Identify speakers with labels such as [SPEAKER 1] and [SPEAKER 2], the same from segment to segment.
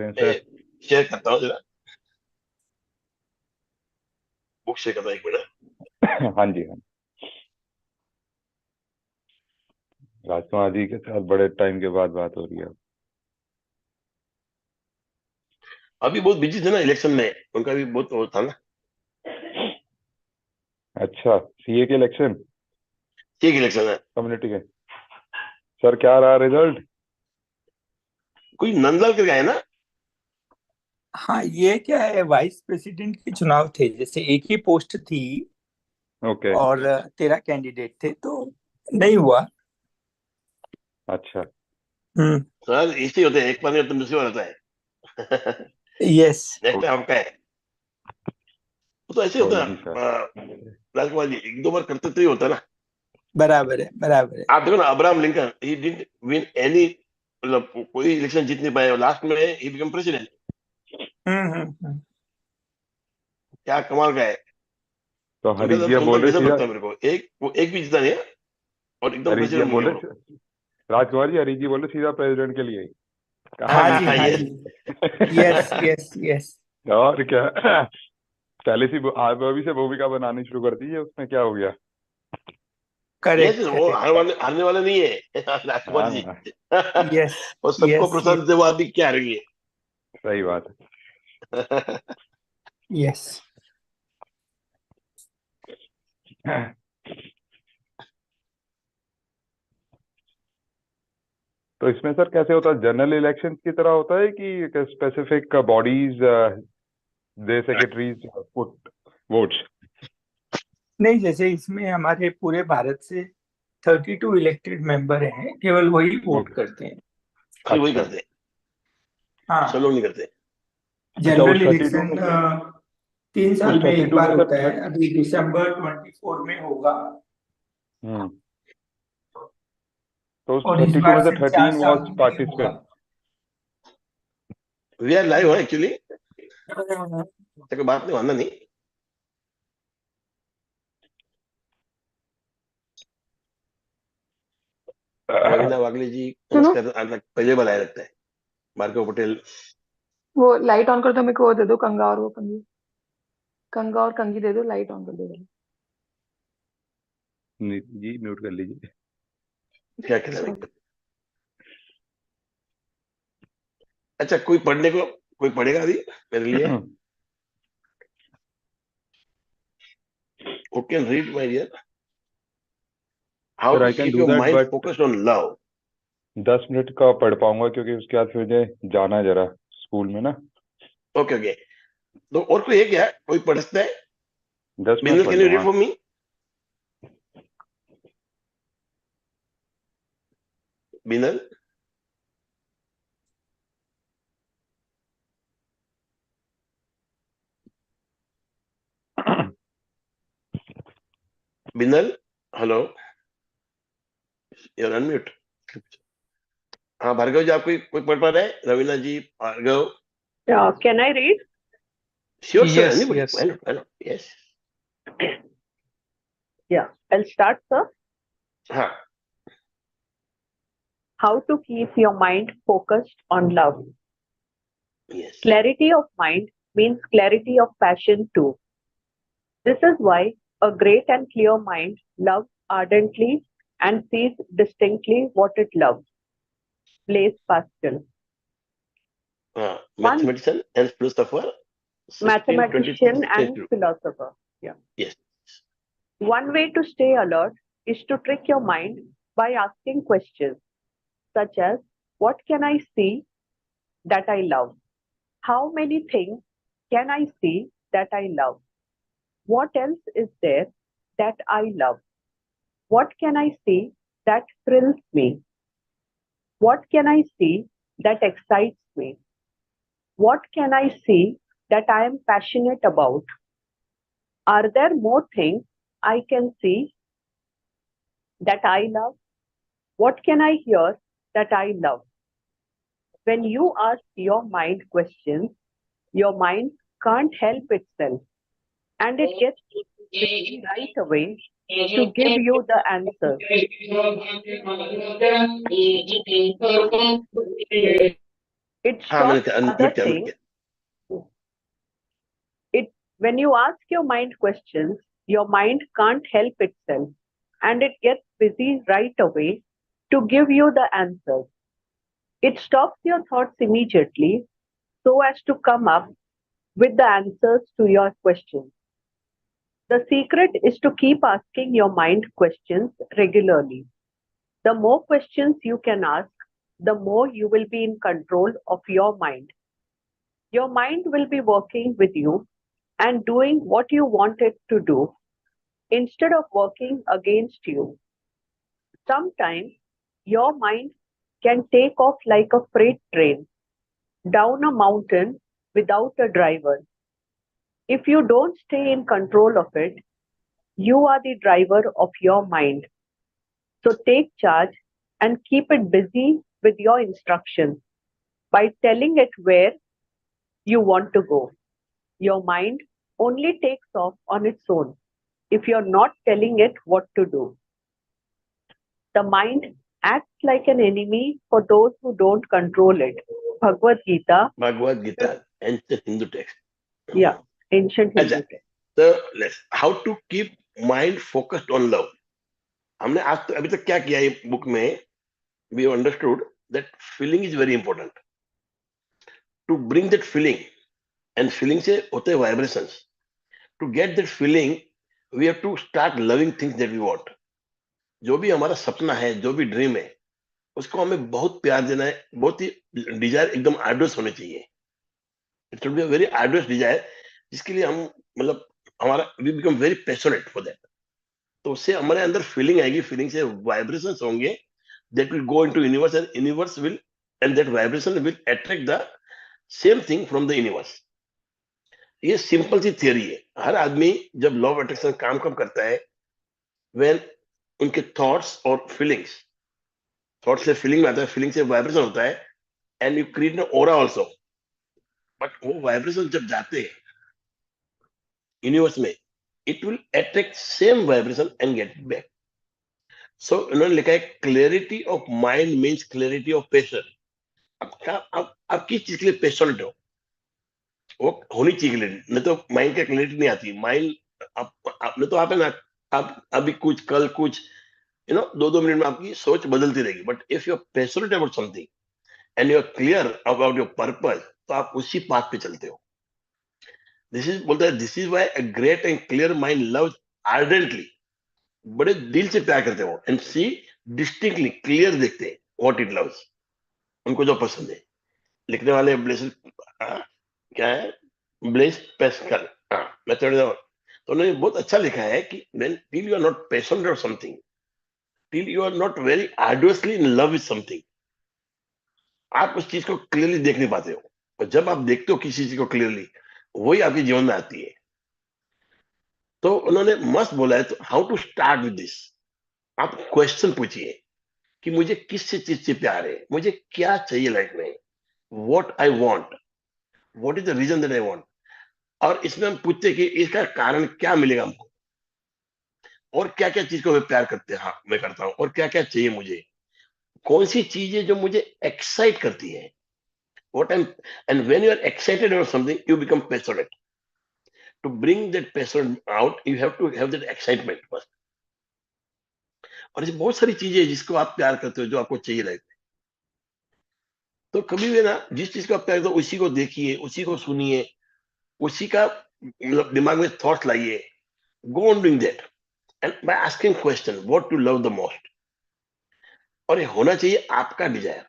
[SPEAKER 1] मैं
[SPEAKER 2] sir.
[SPEAKER 1] Share करता हूँ जरा, बुक शेयर करता हूँ, एक मिनट।
[SPEAKER 2] हाँ जी, हाँ। राजकुमार जी के साथ बड़े टाइम के बाद बात हो रही है।
[SPEAKER 1] अभी बहुत बिजी थे ना इलेक्शन में, उनका भी बहुत वो था ना।
[SPEAKER 2] अच्छा, सीए के इलेक्शन,
[SPEAKER 1] ठीक इलेक्शन है।
[SPEAKER 2] कम्युनिटी के। सर क्या रहा रिजल्ट?
[SPEAKER 1] कोई नंदलाल करके आया ना।
[SPEAKER 3] हाँ, ये क्या है, वाइस प्रेसिडेंट के चुनाव थे, जैसे एक ही पोस्ट थी
[SPEAKER 2] ओके।
[SPEAKER 3] और 13 कैंडिडेट थे, तो नहीं हुआ।
[SPEAKER 2] अच्छा।
[SPEAKER 3] हम्म।
[SPEAKER 1] सर ऐसे ही होते हैं, एक बार नहीं होता, दूसरी बार होता है।
[SPEAKER 3] यस।
[SPEAKER 1] नेक्स्ट टाइम आपका है। वो तो ऐसे ही
[SPEAKER 2] कोई
[SPEAKER 1] होता है।
[SPEAKER 2] नहीं सर।
[SPEAKER 1] राजकुमार जी एक दो बार करते तो ही होता है ना।
[SPEAKER 3] बराबर है, बराबर है।
[SPEAKER 1] आप देखो ना, Abraham Lincoln he didn't win any, मतलब कोई इलेक्शन जीत नहीं पाए, और लास्ट में ही बिकम प्रेसिडेंट।
[SPEAKER 3] हम्म।
[SPEAKER 1] क्या कमाल का है।
[SPEAKER 2] तो
[SPEAKER 1] उनका
[SPEAKER 2] हरीश
[SPEAKER 1] तो
[SPEAKER 2] जी अब बोल
[SPEAKER 1] उनका
[SPEAKER 2] रहे
[SPEAKER 1] गजब
[SPEAKER 2] सीधा।
[SPEAKER 1] लगता है मेरे को, एक वो एक भी जीता नहीं है, और एकदम
[SPEAKER 2] हरीश जी अब
[SPEAKER 1] प्रेसिडेंट बन
[SPEAKER 2] बोल
[SPEAKER 1] गए वो लोग।
[SPEAKER 2] रहे, राजकुमार जी हरीश जी बोल रहे सीधा प्रेसिडेंट के लिए ही। कहाँ
[SPEAKER 3] हाँ जी,
[SPEAKER 2] जीतेंगे
[SPEAKER 3] हाँ
[SPEAKER 1] यस।
[SPEAKER 3] जी। Yes, yes, yes.
[SPEAKER 2] और क्या। पहले से आप अभी से भूमिका बनानी शुरू कर दी है, उसमें क्या हो गया।
[SPEAKER 1] यस,
[SPEAKER 3] करेक्ट,
[SPEAKER 1] वो
[SPEAKER 3] करेक्ट।
[SPEAKER 1] हारने वाले नहीं है। राजकुमार जी।
[SPEAKER 2] हाँ,
[SPEAKER 3] यस,
[SPEAKER 1] और सबको
[SPEAKER 3] यस,
[SPEAKER 1] प्रसाद से वो आदमी क्या रही
[SPEAKER 2] सही बात
[SPEAKER 3] यस।
[SPEAKER 2] है। तो इसमें सर कैसे होता है, जनरल इलेक्शन की तरह होता है कि specific bodies they secretaries put votes?
[SPEAKER 3] नहीं, जैसे इसमें हमारे पूरे भारत से 32 इलेक्टेड मेंबर हैं, केवल वही वोट
[SPEAKER 2] ओके।
[SPEAKER 3] करते हैं।
[SPEAKER 1] खाली वही
[SPEAKER 2] अच्छा।
[SPEAKER 1] करते हैं, सब
[SPEAKER 3] हाँ।
[SPEAKER 1] लोग नहीं करते।
[SPEAKER 2] अच्छा,
[SPEAKER 3] जनरल इलेक्शन 3 साल
[SPEAKER 2] उस
[SPEAKER 3] में एक
[SPEAKER 2] 32
[SPEAKER 3] बार
[SPEAKER 2] में
[SPEAKER 3] होता
[SPEAKER 2] सर
[SPEAKER 3] है, अभी दिसंबर 24 में होगा।
[SPEAKER 2] हम्म। तो उस
[SPEAKER 3] और इस
[SPEAKER 2] 32
[SPEAKER 3] बार
[SPEAKER 2] में से
[SPEAKER 3] से 4
[SPEAKER 2] 13
[SPEAKER 3] साल
[SPEAKER 2] वाज
[SPEAKER 3] के लिए होगा।
[SPEAKER 2] पार्टिसिपेंट?
[SPEAKER 1] वी आर लाइव है एक्चुअली, कोई बात नहीं, मानना नहीं। रवीना वागले जी
[SPEAKER 4] सुनो,
[SPEAKER 1] नमस्कार, आज तक पहले बार आया लगता है। भार्गव पटेल।
[SPEAKER 4] वो लाइट ऑन कर दो, मेरे को वो दे दो, कंगा और वो कंगी, कंगा और कंगी दे दो, लाइट ऑन कर दो जरा।
[SPEAKER 2] जी म्यूट कर लीजिए।
[SPEAKER 1] क्या कहना है?
[SPEAKER 4] सॉरी।
[SPEAKER 1] अच्छा, कोई पढ़ने को, कोई पढ़ेगा अभी मेरे लिए? Who can read, my dear? How
[SPEAKER 2] sir
[SPEAKER 1] to
[SPEAKER 2] I can
[SPEAKER 1] keep
[SPEAKER 2] do
[SPEAKER 1] your
[SPEAKER 2] that,
[SPEAKER 1] mind
[SPEAKER 2] but
[SPEAKER 1] focused on love?
[SPEAKER 2] 10 minute का पढ़ पाऊंगा क्योंकि उसके बाद फिर मुझे जाना है जरा स्कूल में ना।
[SPEAKER 1] Okay okay. तो और कोई है क्या, कोई पढ़ सकता है?
[SPEAKER 2] 10 मिनट
[SPEAKER 1] बिंदु,
[SPEAKER 2] पढ़
[SPEAKER 1] कैन यू रीड
[SPEAKER 2] लूंगा।
[SPEAKER 1] For me? बिनल। बिनल, हेलो, यूर अनम्यूट। हाँ भार्गव जी, आप कोई पढ़ पा रहे हैं? Raveena ji, Bhargav.
[SPEAKER 5] Can I read?
[SPEAKER 1] Sure sure,
[SPEAKER 3] yes,
[SPEAKER 1] anybody,
[SPEAKER 3] yes.
[SPEAKER 1] Hello hello, yes.
[SPEAKER 5] Yeah, I'll start, sir.
[SPEAKER 1] हाँ।
[SPEAKER 5] How to keep your mind focused on love.
[SPEAKER 1] Yes.
[SPEAKER 5] Clarity of mind means clarity of passion too. This is why a great and clear mind loves ardently and sees distinctly what it loves. Blaise Pascal.
[SPEAKER 1] हाँ,
[SPEAKER 5] One
[SPEAKER 1] mathematician and philosopher, 1623
[SPEAKER 5] mathematician and
[SPEAKER 1] century।
[SPEAKER 5] philosopher. Yeah.
[SPEAKER 1] Yes.
[SPEAKER 5] One way to stay alert is to trick your mind by asking questions such as, what can I see that I love? How many things can I see that I love? What else is there that I love? What can I see that thrills me? What can I see that excites me? What can I see that I am passionate about? Are there more things I can see that I love? What can I hear that I love? When you ask your mind questions, your mind can't help itself and it gets ready right away to give you the answer. It
[SPEAKER 1] हाँ मैंने
[SPEAKER 5] stops
[SPEAKER 1] unmute
[SPEAKER 5] other
[SPEAKER 1] किया unmute
[SPEAKER 5] things.
[SPEAKER 1] किया.
[SPEAKER 5] When you ask your mind questions, your mind can't help itself and it gets busy right away to give you the answers. It stops your thoughts immediately so as to come up with the answers to your questions. The secret is to keep asking your mind questions regularly. The more questions you can ask, the more you will be in control of your mind. Your mind will be working with you and doing what you want it to do instead of working against you. Sometimes your mind can take off like a freight train down a mountain without a driver. If you don't stay in control of it, you are the driver of your mind. So take charge and keep it busy with your instructions by telling it where you want to go. Your mind only takes off on its own if you're not telling it what to do. The mind acts like an enemy for those who don't control it. Bhagavad Gita,
[SPEAKER 1] Bhagavad Gita, ancient Hindu text.
[SPEAKER 5] yeah, ancient
[SPEAKER 1] अच्छा,
[SPEAKER 5] Hindu text.
[SPEAKER 1] so let's how to keep mind focused on love. हमने आज तो अभी तक क्या किया है book में, we have understood that feeling is very important. To bring that feeling, and feeling से होते हैं vibrations. To get that feeling, we have to start loving things that we want. जो भी हमारा सपना है, जो भी ड्रीम है, उसको हमें बहुत प्यार देना है, बहुत ही डिजायर एकदम आर्डुअस होने चाहिए. It should be a very arduous desire, जिसके लिए हम मतलब हमारा we become very passionate for that. तो उससे हमारे अंदर फीलिंग आएगी, फीलिंग से वाइब्रेशंस होंगे, that will go into universe and universe will and that vibration will attract the same thing from the universe. ये सिंपल सी थियरी है. हर आदमी जब लॉ ऑफ अट्रैक्शन काम कब करता है, व्हेन उनके थॉट्स और फीलिंग्स, थॉट से फीलिंग में आता है, फीलिंग से वाइब्रेशन होता है, and you create an aura also. But वो वाइब्रेशन जब जाते हैं यूनिवर्स में, it will attract same vibration and get back. So उन्होंने लिखा है clarity of mind means clarity of passion. आप किस चीज के लिए पैशनेट हो, वो होनी चाहिए क्लैरिटी. नहीं तो माइंड का क्लैरिटी नहीं आती. माइंड आपने तो आप है ना, आप अभी कुछ कल कुछ, यू नो, 2-2 मिनट में आपकी सोच बदलती रहेगी. But if you are passionate about something and you are clear about your purpose, तो आप उसी पाथ पे चलते हो. दिस इज बोलता है, this is why a great and clear mind loves ardently. बड़े दिल से प्यार करते हो एंड सी डिस्टिंक्टली, क्लियर देखते हैं व्हाट इट लव्स, उनको जो पसंद है. लिखने वाले ब्लेस क्या है, ब्लेस पेस्कल मेथड. तो उन्होंने बहुत अच्छा लिखा है कि when till you are not passionate of something, till you are not very arduously in love with something, आप उस चीज को क्लियरली देख नहीं पाते हो. और जब आप देखते हो किसी चीज को क्लियरली, वही आपके जीवन में आती है. तो उन्होंने मस्त बोला है. तो how to start with this, आप क्वेश्चन पूछिए कि मुझे किस चीज से प्यार है, मुझे क्या चाहिए लाइफ में, what I want, what is the reason that I want. और इसमें हम पूछते कि इसका कारण क्या मिलेगा हमको, और क्या क्या चीज को मैं प्यार करते हैं, हाँ मैं करता हूँ, और क्या क्या चाहिए मुझे, कौन सी चीजें जो मुझे एक्साइट करती है. What I'm, and when you are excited about something, you become passionate. To bring that passion out, you have to have that excitement first. और ऐसी बहुत सारी चीजें हैं जिसको आप प्यार करते हो, जो आपको चाहिए लाइफ में. तो कभी भी ना, जिस चीज को आप प्यार करते हो उसी को देखिए, उसी को सुनिए, उसी का मतलब दिमाग में थॉट्स लाइए. Go on doing that and by asking question what to love the most. और ये होना चाहिए आपका डिजायर.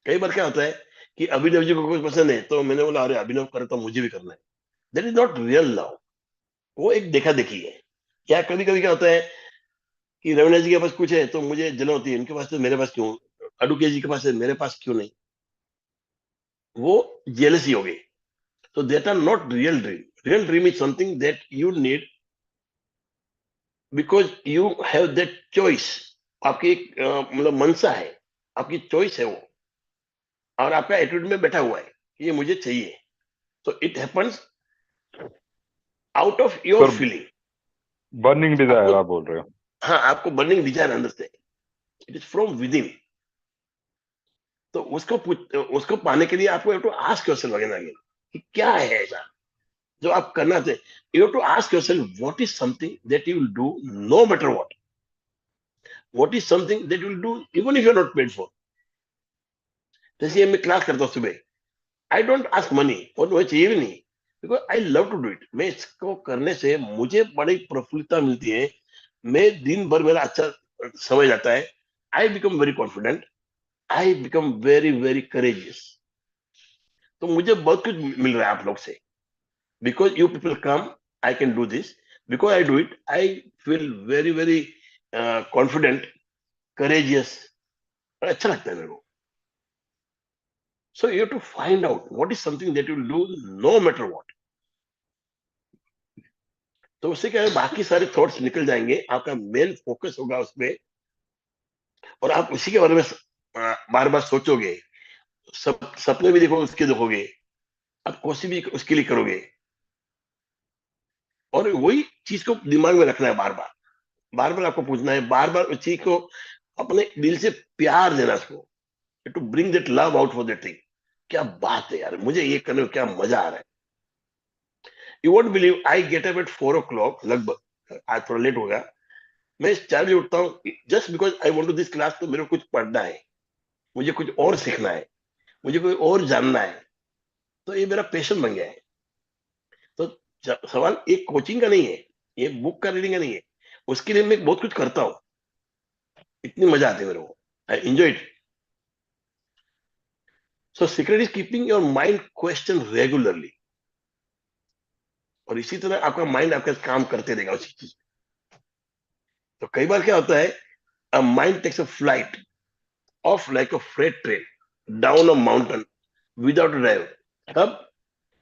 [SPEAKER 1] कई बार क्या होता है कि अभिनव जी को कुछ पसंद है, तो मैंने बोला अरे अभिनव करे तो मुझे भी करना है. That is not real love, वो एक देखा देखी है. क्या कभी कभी क्या होता है कि रविना जी के पास कुछ है तो मुझे जलन होती है, इनके पास तो मेरे पास क्यों, अडुके जी के पास है मेरे पास क्यों नहीं, वो जेलसी हो गई. तो that are not real dream. Real dream is something that you need because you have that choice. आपकी एक मतलब मनसा है, आपकी चॉइस है वो, और आपका एटीट्यूड में बैठा हुआ है कि ये मुझे चाहिए. तो it happens out of your
[SPEAKER 2] sir
[SPEAKER 1] feeling.
[SPEAKER 2] Burning desire
[SPEAKER 1] आपको,
[SPEAKER 2] आप बोल रहे हो.
[SPEAKER 1] हाँ आपको बर्निंग डिजायर अंदर से, it is from within. तो उसको पाने के लिए आपको to ask yourself again again कि क्या है ऐसा जो आप करना चाहते, you to ask yourself what is something that you will do no matter what is something that you will do even if you are not paid for. जैसे मैं क्लास करता हूँ सुबह, आई डोंट आस्क मनी, और मुझे चाहिए भी नहीं, because I love to do it. मैं इसको करने से मुझे बड़ी प्रफुल्लता मिलती है, मैं दिन भर मेरा अच्छा समय जाता है, I become very confident, I become very very courageous. तो मुझे बहुत कुछ मिल रहा है आप लोग से, because you people come, I can do this, because I do it, I feel very very confident, courageous, अच्छा लगता है मेरे को। So you have to find out what is something that you will do no matter what. तो उससे क्या है, बाकी सारे थॉट्स निकल जाएंगे, आपका मेन फोकस होगा उसमें, और आप उसी के बारे में बार बार सोचोगे, सब सपने भी देखोगे, उसके देखोगे, आप कोशिश भी उसके लिए करोगे, और वही चीज को दिमाग में रखना है, बार बार बार बार आपको पूछना है, बार बार उस चीज को अपने दिल से प्यार देना उसको, to bring that love out for that thing. क्या बात है यार, मुझे ये करने में क्या मजा आ रहा है। You won't believe, I get up at 4 o'clock लगभग, आज थोड़ा लेट हो गया, मैं 4 बजे उठता हूँ, just because I want to this class. तो मेरे को कुछ पढ़ना है, मुझे कुछ और सीखना है, मुझे कोई और जानना है, तो ये मेरा पैशन बन गया है। तो सवाल एक कोचिंग का नहीं है, ये बुक का रीडिंग का नहीं है, उसके लिए मैं बहुत कुछ करता हूँ, इतनी मजा आती है मेरे को, I enjoy it. So secret is keeping your mind question regularly, और इसी तरह आपका माइंड आपका काम करते रहेगा उसी चीज। तो कई बार क्या होता है, a mind takes a flight of like a freight train down a mountain without driver. तब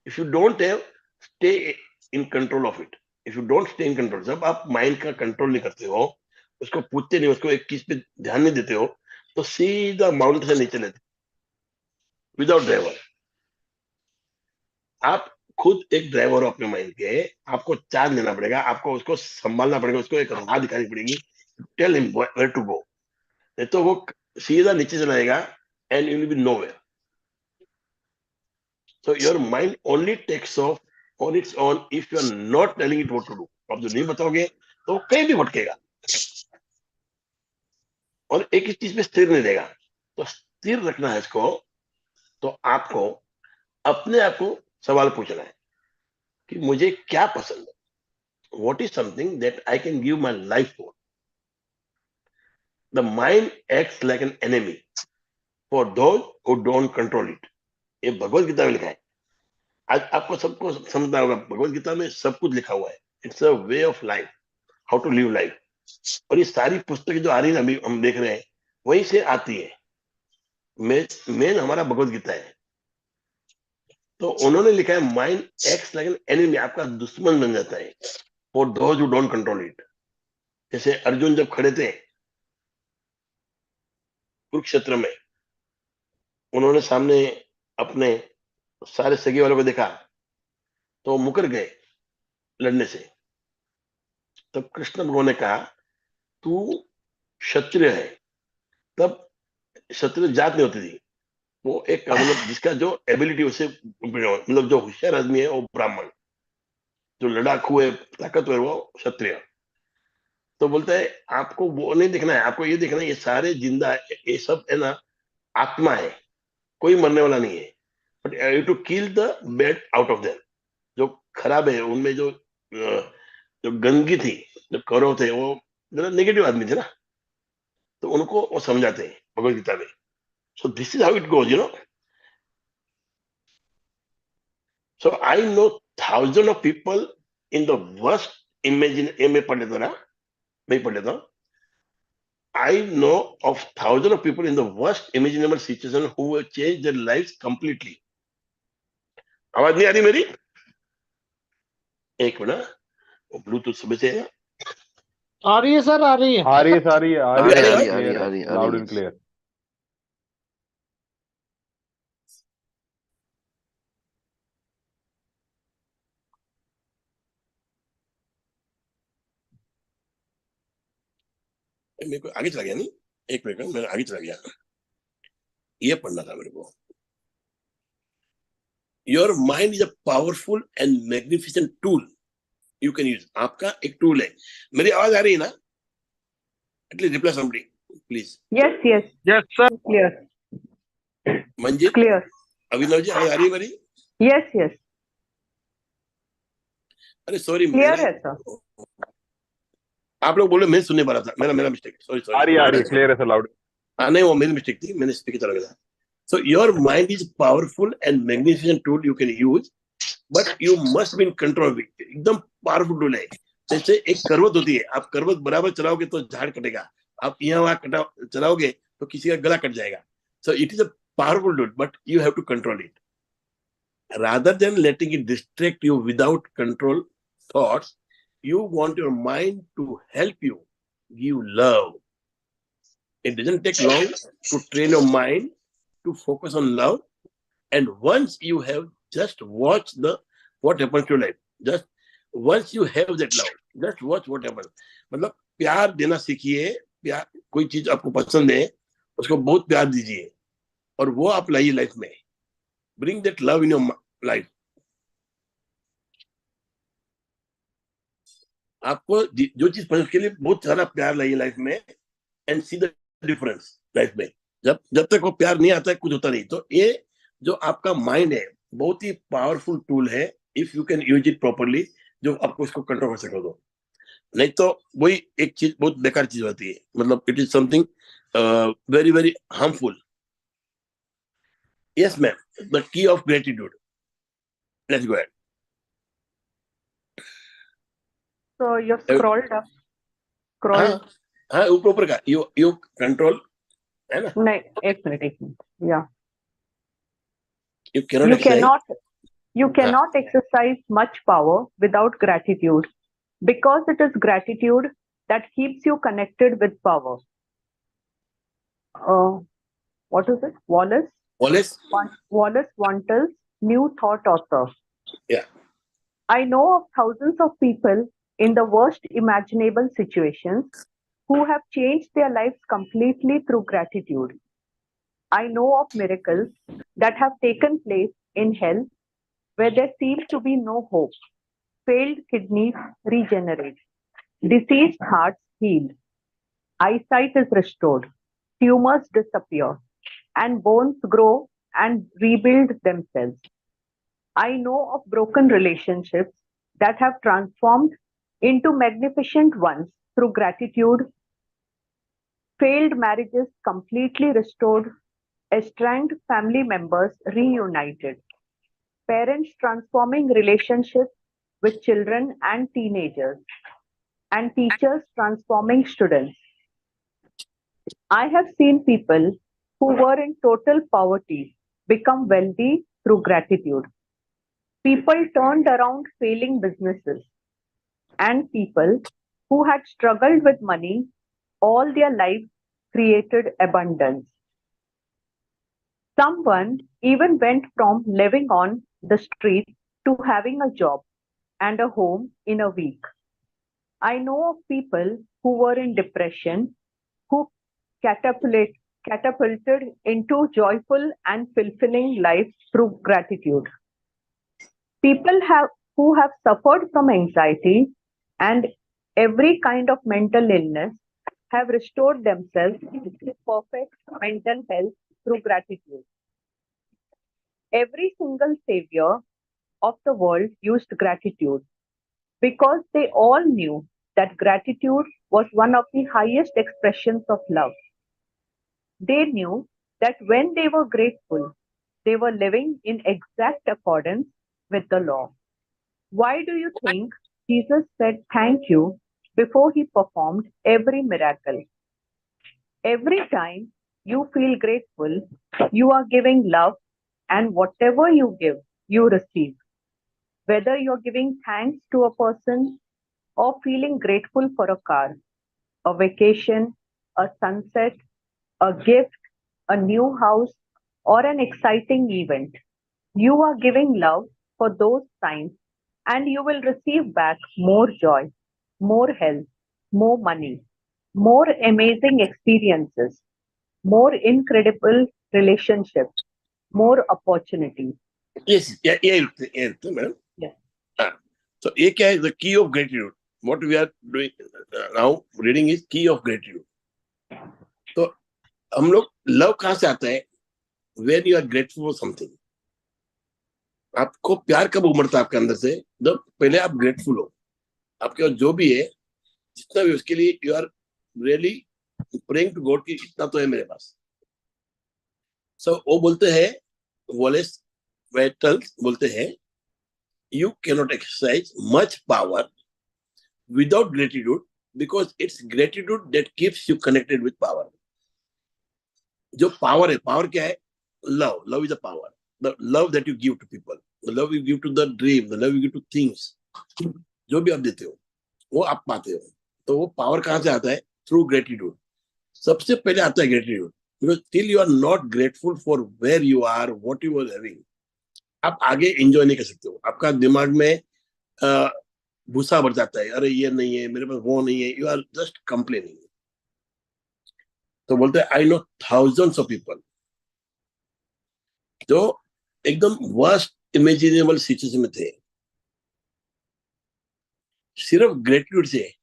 [SPEAKER 1] if you don't have stay in control of it, if you don't stay in control, जब आप माइंड का control नहीं करते हो, उसको पूछते नहीं, उसको एक चीज पे ध्यान नहीं देते हो, तो सीधा माउंटेन से नीचे लेते विदाउट ड्राइवर। आप खुद एक ड्राइवर हो अपने माइंड के, आपको चार्ज लेना पड़ेगा, आपको उसको संभालना पड़ेगा, उसको एक राह दिखानी पड़ेगी, tell him where to go, नहीं तो वो सीधा नीचे चला जाएगा, and you will be nowhere. So your mind only takes off on its own if you are not telling it what to do. आप जो नहीं बताओगे तो कहीं भी भटकेगा, और एक ही चीज पे स्थिर नहीं रहेगा। तो स्थिर रखना है इसको, तो आपको अपने आप को सवाल पूछना है कि मुझे क्या पसंद है, what is something that I can give my life for. The mind acts like an enemy for those who don't control it. ये भगवत गीता में लिखा है। आज आपको सबको समझना होगा, भगवत गीता में सब कुछ लिखा हुआ है, it's a way of life, how to live life. और ये सारी पुस्तकें जो आ रही है अभी हम देख रहे हैं, वहीं से आती है। मेन हमारा भगवत गीता है। तो उन्होंने लिखा है mind acts like an enemy, आपका दुश्मन बन जाता है for those who don't control it. जैसे अर्जुन जब खड़े थे कुरुक्षेत्र में, उन्होंने सामने अपने सारे सगे वालों को देखा, तो मुकर गए लड़ने से। तब कृष्ण भगवान ने कहा तू क्षत्रिय है। तब क्षत्रिय जात नहीं होती थी, वो एक मतलब जिसका जो एबिलिटी उसे, मतलब जो होशियार आदमी है वो ब्राह्मण, जो लड़ाकू है ताकतवर वो क्षत्रिय। तो बोलता है आपको वो नहीं देखना है, आपको ये देखना है ये सारे जिंदा है, ये सब है ना आत्मा है, कोई मरने वाला नहीं है, but you to kill the bad out of them. जो खराब है उनमें, जो गंदगी थी, जो कौरव थे, वो नेगेटिव आदमी थे ना, तो उनको वो समझाते हैं भगवत गीता में। So this is how it goes, So I know thousands of people in the worst मैं पढ़ लेता ना, मैं पढ़ लेता हूँ। I know of thousands of people in the worst imaginable situation who have changed their lives completely. आवाज नहीं आ रही मेरी? एक मिनट, वो ब्लूटूथ सुबह से है।
[SPEAKER 6] आ रही है सर, आ रही है।
[SPEAKER 2] आ रही है, सारी आ
[SPEAKER 1] अभी
[SPEAKER 2] रही
[SPEAKER 1] आ
[SPEAKER 2] है,
[SPEAKER 1] रही है?
[SPEAKER 2] क्लियर है, लाउड एंड क्लियर।
[SPEAKER 1] मेरे को आगे चला गया नहीं, एक मिनट मैं आगे चला गया। ये पढ़ना था मेरे को. Your mind is a powerful and magnificent tool you can use. आपका एक टूल है. मेरी आवाज आ रही है ना? At least reply somebody, please.
[SPEAKER 5] Yes, yes,
[SPEAKER 6] Yes, sir.
[SPEAKER 5] clear,
[SPEAKER 1] Manjit,
[SPEAKER 5] clear.
[SPEAKER 1] Abhinav ji आवाज आ रही है मेरी?
[SPEAKER 5] Yes, yes,
[SPEAKER 1] अरे सॉरी,
[SPEAKER 5] clear है sir.
[SPEAKER 1] आप लोग बोले, मैं सुनने वाला था. मेरा मिस्टेक. सॉरी.
[SPEAKER 2] आ रही है क्लियर है सर, लाउड.
[SPEAKER 1] नहीं, वो मेरी मिस्टेक थी. मैंने स्पीकर चला गया. So your mind is powerful and magnificent tool you can use, but you must be in control of it. एकदम पावरफुल टूल है. जैसे एक करवत होती है, आप करवत बराबर चलाओगे तो झाड़ कटेगा. आप यहाँ वहां चलाओगे तो किसी का गला कट जाएगा. So it is a powerful tool, but you have to control it. Rather than letting it distract you without control thoughts, you want your mind to help you give love. It doesn't take long to train your mind to focus on love, and once you have, just watch what happens to your life. Just once you have that love, just watch what happens. मतलब प्यार देना सीखिए. प्यार, कोई चीज आपको पसंद है, उसको बहुत प्यार दीजिए और वो आप लाइए लाइफ में. Bring that love in your life. आपको जो चीज पसंद, उसके लिए बहुत सारा प्यार लाइए लाइफ में, and see the difference life में. जब तक वो प्यार नहीं आता है, कुछ होता नहीं. तो ये जो आपका माइंड है, बहुत ही पावरफुल टूल है. If you can use it properly, जो आपको इसको कंट्रोल कर सको तो. नहीं तो वही एक चीज बहुत बेकार चीज होती है. मतलब it is something very very harmful. Yes ma'am, the key of gratitude. Let's go ahead.
[SPEAKER 5] So you've scrolled up. Scroll.
[SPEAKER 1] हाँ, ऊपर का यू कंट्रोल है ना.
[SPEAKER 5] नहीं, एक minute. Yeah. You cannot exercise much power without gratitude, because it is gratitude that keeps you connected with power. What is it? Wallace Wantel's new thought author.
[SPEAKER 1] Yeah.
[SPEAKER 5] I know of thousands of people in the worst imaginable situations who have changed their lives completely through gratitude. I know of miracles that have taken place in hell where there seems to be no hope. Failed kidneys regenerate, diseased hearts healed, eyesight is restored, tumors disappear, and bones grow and rebuild themselves. I know of broken relationships that have transformed into magnificent ones through gratitude, failed marriages completely restored, estranged family members reunited, parents transforming relationships with children and teenagers, and teachers transforming students. I have seen people who were in total poverty become wealthy through gratitude. People turned around failing businesses, and people who had struggled with money all their lives created abundance. Someone even went from living on the street to having a job and a home in a week. I know of people who were in depression who catapulted into joyful and fulfilling life through gratitude. People who have suffered from anxiety and every kind of mental illness have restored themselves to perfect mental health through gratitude. Every single savior of the world used gratitude because they all knew that gratitude was one of the highest expressions of love. They knew that when they were grateful, they were living in exact accordance with the law. Why do you think Jesus said thank you before he performed every miracle? Every time you feel grateful, you are giving love, and whatever you give, you receive. Whether you're giving thanks to a person or feeling grateful for a car, a vacation, a sunset, a gift, a new house, or an exciting event, you are giving love for those signs, and you will receive back more joy, more health, more money, more amazing experiences. more incredible relationships, more opportunities.
[SPEAKER 1] Yes, yeah, yeah, madam.
[SPEAKER 5] Yes.
[SPEAKER 1] So ये क्या है? The key of gratitude. What we are doing now, reading is key of gratitude. तो हम लोग love कहाँ से आता है? When you are grateful for something. आपको प्यार कब उमड़ता है आपके अंदर से? जब पहले आप ग्रेटफुल हो, आपके पास जो भी है, जितना भी, उसके लिए you are really praying to God कि इतना तो है मेरे पास. सो वो बोलते हैं, वॉलेस वेटल्स बोलते हैं, you cannot exercise much power without gratitude because it's gratitude that keeps you connected with power. जो पावर है, पावर क्या है? Love. Love is a power. The love that you give to people, the love you give to the dream, the love you give to things, जो भी आप देते हो वो आप पाते हो. तो वो पावर कहाँ से आता है? Through gratitude. सबसे पहले आता है gratitude. Because till you are not grateful for where you are, what you are having, आप आगे एंजॉय नहीं कर सकते हो. आपका दिमाग में भूसा भर जाता है, अरे ये नहीं है मेरे पास, वो नहीं है, यू आर जस्ट कंप्लेनिंग. तो बोलते हैं I know thousands of people जो एकदम वर्स्ट इमेजिनेबल सिचुएशन में थे, सिर्फ ग्रेटिट्यूड से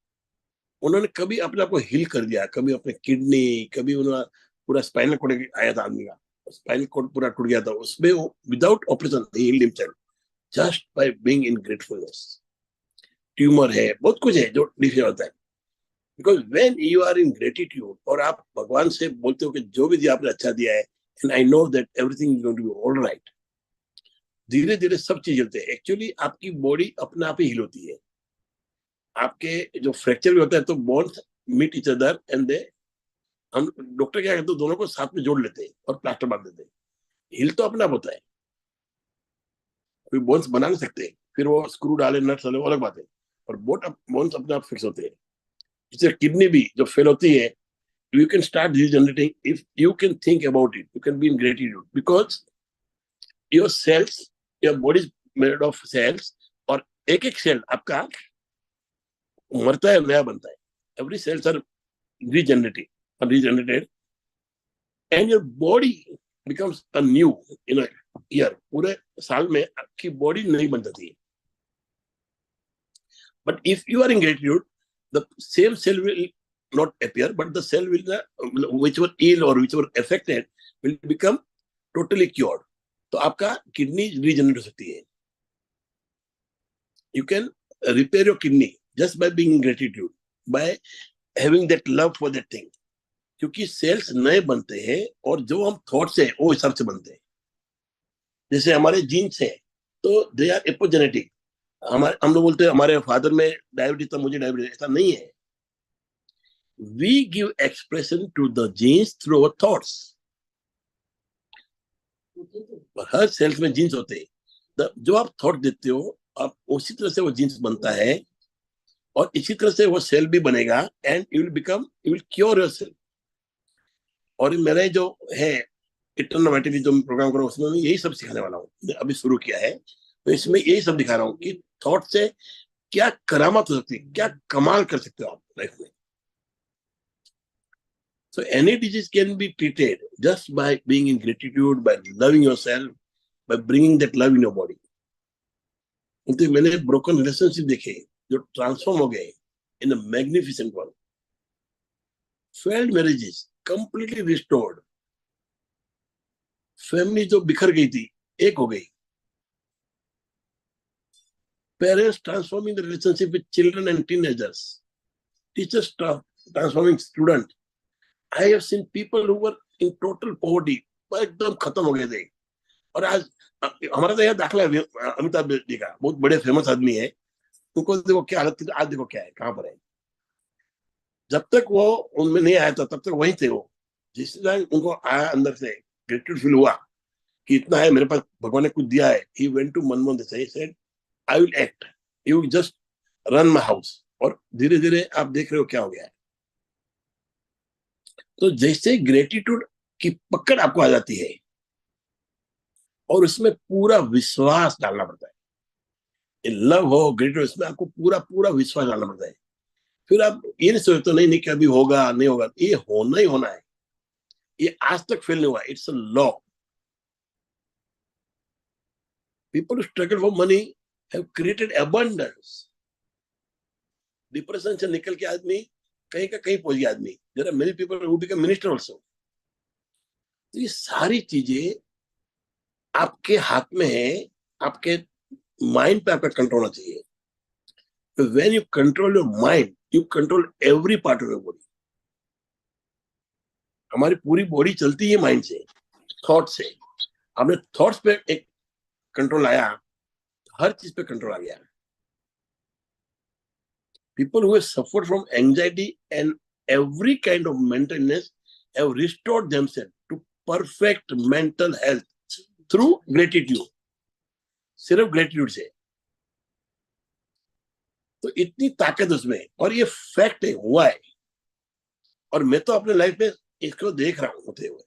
[SPEAKER 1] उन्होंने कभी अपने आप को हील कर दिया. कभी अपने किडनी, कभी उन्होंने पूरा स्पाइनल कॉर्ड आया था, आदमी का स्पाइनल कॉर्ड पूरा टूट गया था, उसमें वो विदाउट ऑपरेशन ही healed himself just by being in gratefulness. Tumour है, बहुत कुछ है जो डिफरेंट होता है. Because when you are in gratitude और आप भगवान से बोलते हो कि जो भी दिया आपने अच्छा दिया है, and I know that everything is going to be all right, धीरे धीरे सब चीज हिलते हैं. एक्चुअली आपकी बॉडी अपने आप ही हिल होती है. आपके जो फ्रैक्चर भी होता है तो bones meet each other and they, हम डॉक्टर क्या करते हैं, दोनों को साथ में जोड़ लेते हैं और प्लास्टर बांध देते हैं. हिल तो अपना होता है, कोई बोन्स बना नहीं सकते, फिर वो स्क्रू डाले, नट्स डाले, वो अलग बात है, और बोन्स अपने आप फिक्स होते हैं. जैसे किडनी भी जो फेल होती है, you can start regenerating if you can think about it. You can be in gratitude because your cells, your body is made of cells, और एक एक सेल आपका मरता है, नया बनता है. Every cells are regenerated and your body becomes a new in a year. पूरे साल में आपकी बॉडी नहीं बन जाती है. But if you are in gratitude, the same cell will not appear, but the cell will, which were ill or which were affected, will become totally cured. तो आपका किडनी रीजनरेट हो सकती है. You can repair your kidney just by being in gratitude, by having that love for that thing. क्योंकि sales नए बनते हैं और जो हम थॉट से वो हिसाब से बनते हैं. जैसे हमारे जीन्स है तो दे आर एपोजेनेटिक. हम लोग बोलते हैं हमारे फादर में डायबिटीज था, मुझे डायबिटीज, ऐसा नहीं है. We give expression to the genes through our thoughts. हर सेल्स में जीन्स होते हैं. जो आप थॉट देते हो, आप उसी तरह से वो जीन्स बनता है और इसी तरह से वो सेल भी बनेगा and you will cure yourself. और मेरे जो है इटर्नल वाइटलिटी जो मैं प्रोग्राम कर रहा हूँ, उसमें मैं यही सब सिखाने वाला हूँ. अभी शुरू किया है तो इसमें यही सब दिखा रहा हूँ कि थॉट से क्या करामत हो सकती है, क्या कमाल कर सकते हो आप लाइफ में. So any disease can be treated just by being in gratitude, by loving yourself, by bringing that love in your body. तो मैंने broken relationship देखे जो transform हो गए in a magnificent one. Failed marriages completely restored. Family जो बिखर गई थी एक हो गई. Parents transforming the relationship with children and teenagers. Teachers transforming students. I have seen people who were in total poverty, एकदम खत्म हो गए थे. और आज हमारा तो यह दाखला है अमिताभ जी का, बहुत बड़े फेमस आदमी है. उनको देखो क्या हालत थी, आज देखो क्या है, कहाँ पर है. जब तक वो उनमें नहीं आया था तब तक वहीं थे वो. जिस टाइम उनको आया अंदर से ग्रेटिट्यूड फील हुआ कि इतना है मेरे पास, भगवान ने कुछ दिया है, he went to Manmohan Desai, said I will act, you just run my house. और धीरे धीरे आप देख रहे हो क्या हो गया है. तो जैसे ग्रेटिट्यूड की पकड़ आपको आ जाती है और उसमें पूरा विश्वास डालना पड़ता है. लव हो, ग्रेटिट्यूड, इसमें आपको पूरा पूरा विश्वास डालना पड़ता है. फिर आप ये नहीं सोचते नहीं नहीं कि अभी होगा नहीं होगा, ये होना ही होना है. ये आज तक फेल नहीं हुआ. It's a law. People who struggle for money have created abundance. Depression से निकल के आदमी कहीं का कहीं पहुंच गया आदमी. There are many people who become minister also. तो ये सारी चीजें आपके हाथ में है. आपके माइंड पे आपका कंट्रोल होना चाहिए. When you control your mind, you control every part of your body. हमारी पूरी बॉडी चलती है माइंड से, थॉट से. हमने थॉट्स पे एक कंट्रोल आया, हर चीज पे कंट्रोल आ गया. People who have suffered from anxiety and every kind of mental illness have restored themselves to perfect mental health through gratitude. सिर्फ gratitude से. तो इतनी ताकत उसमें, और ये फैक्ट है, हुआ है. और मैं तो अपने लाइफ में इसको देख रहा हूं होते हुए.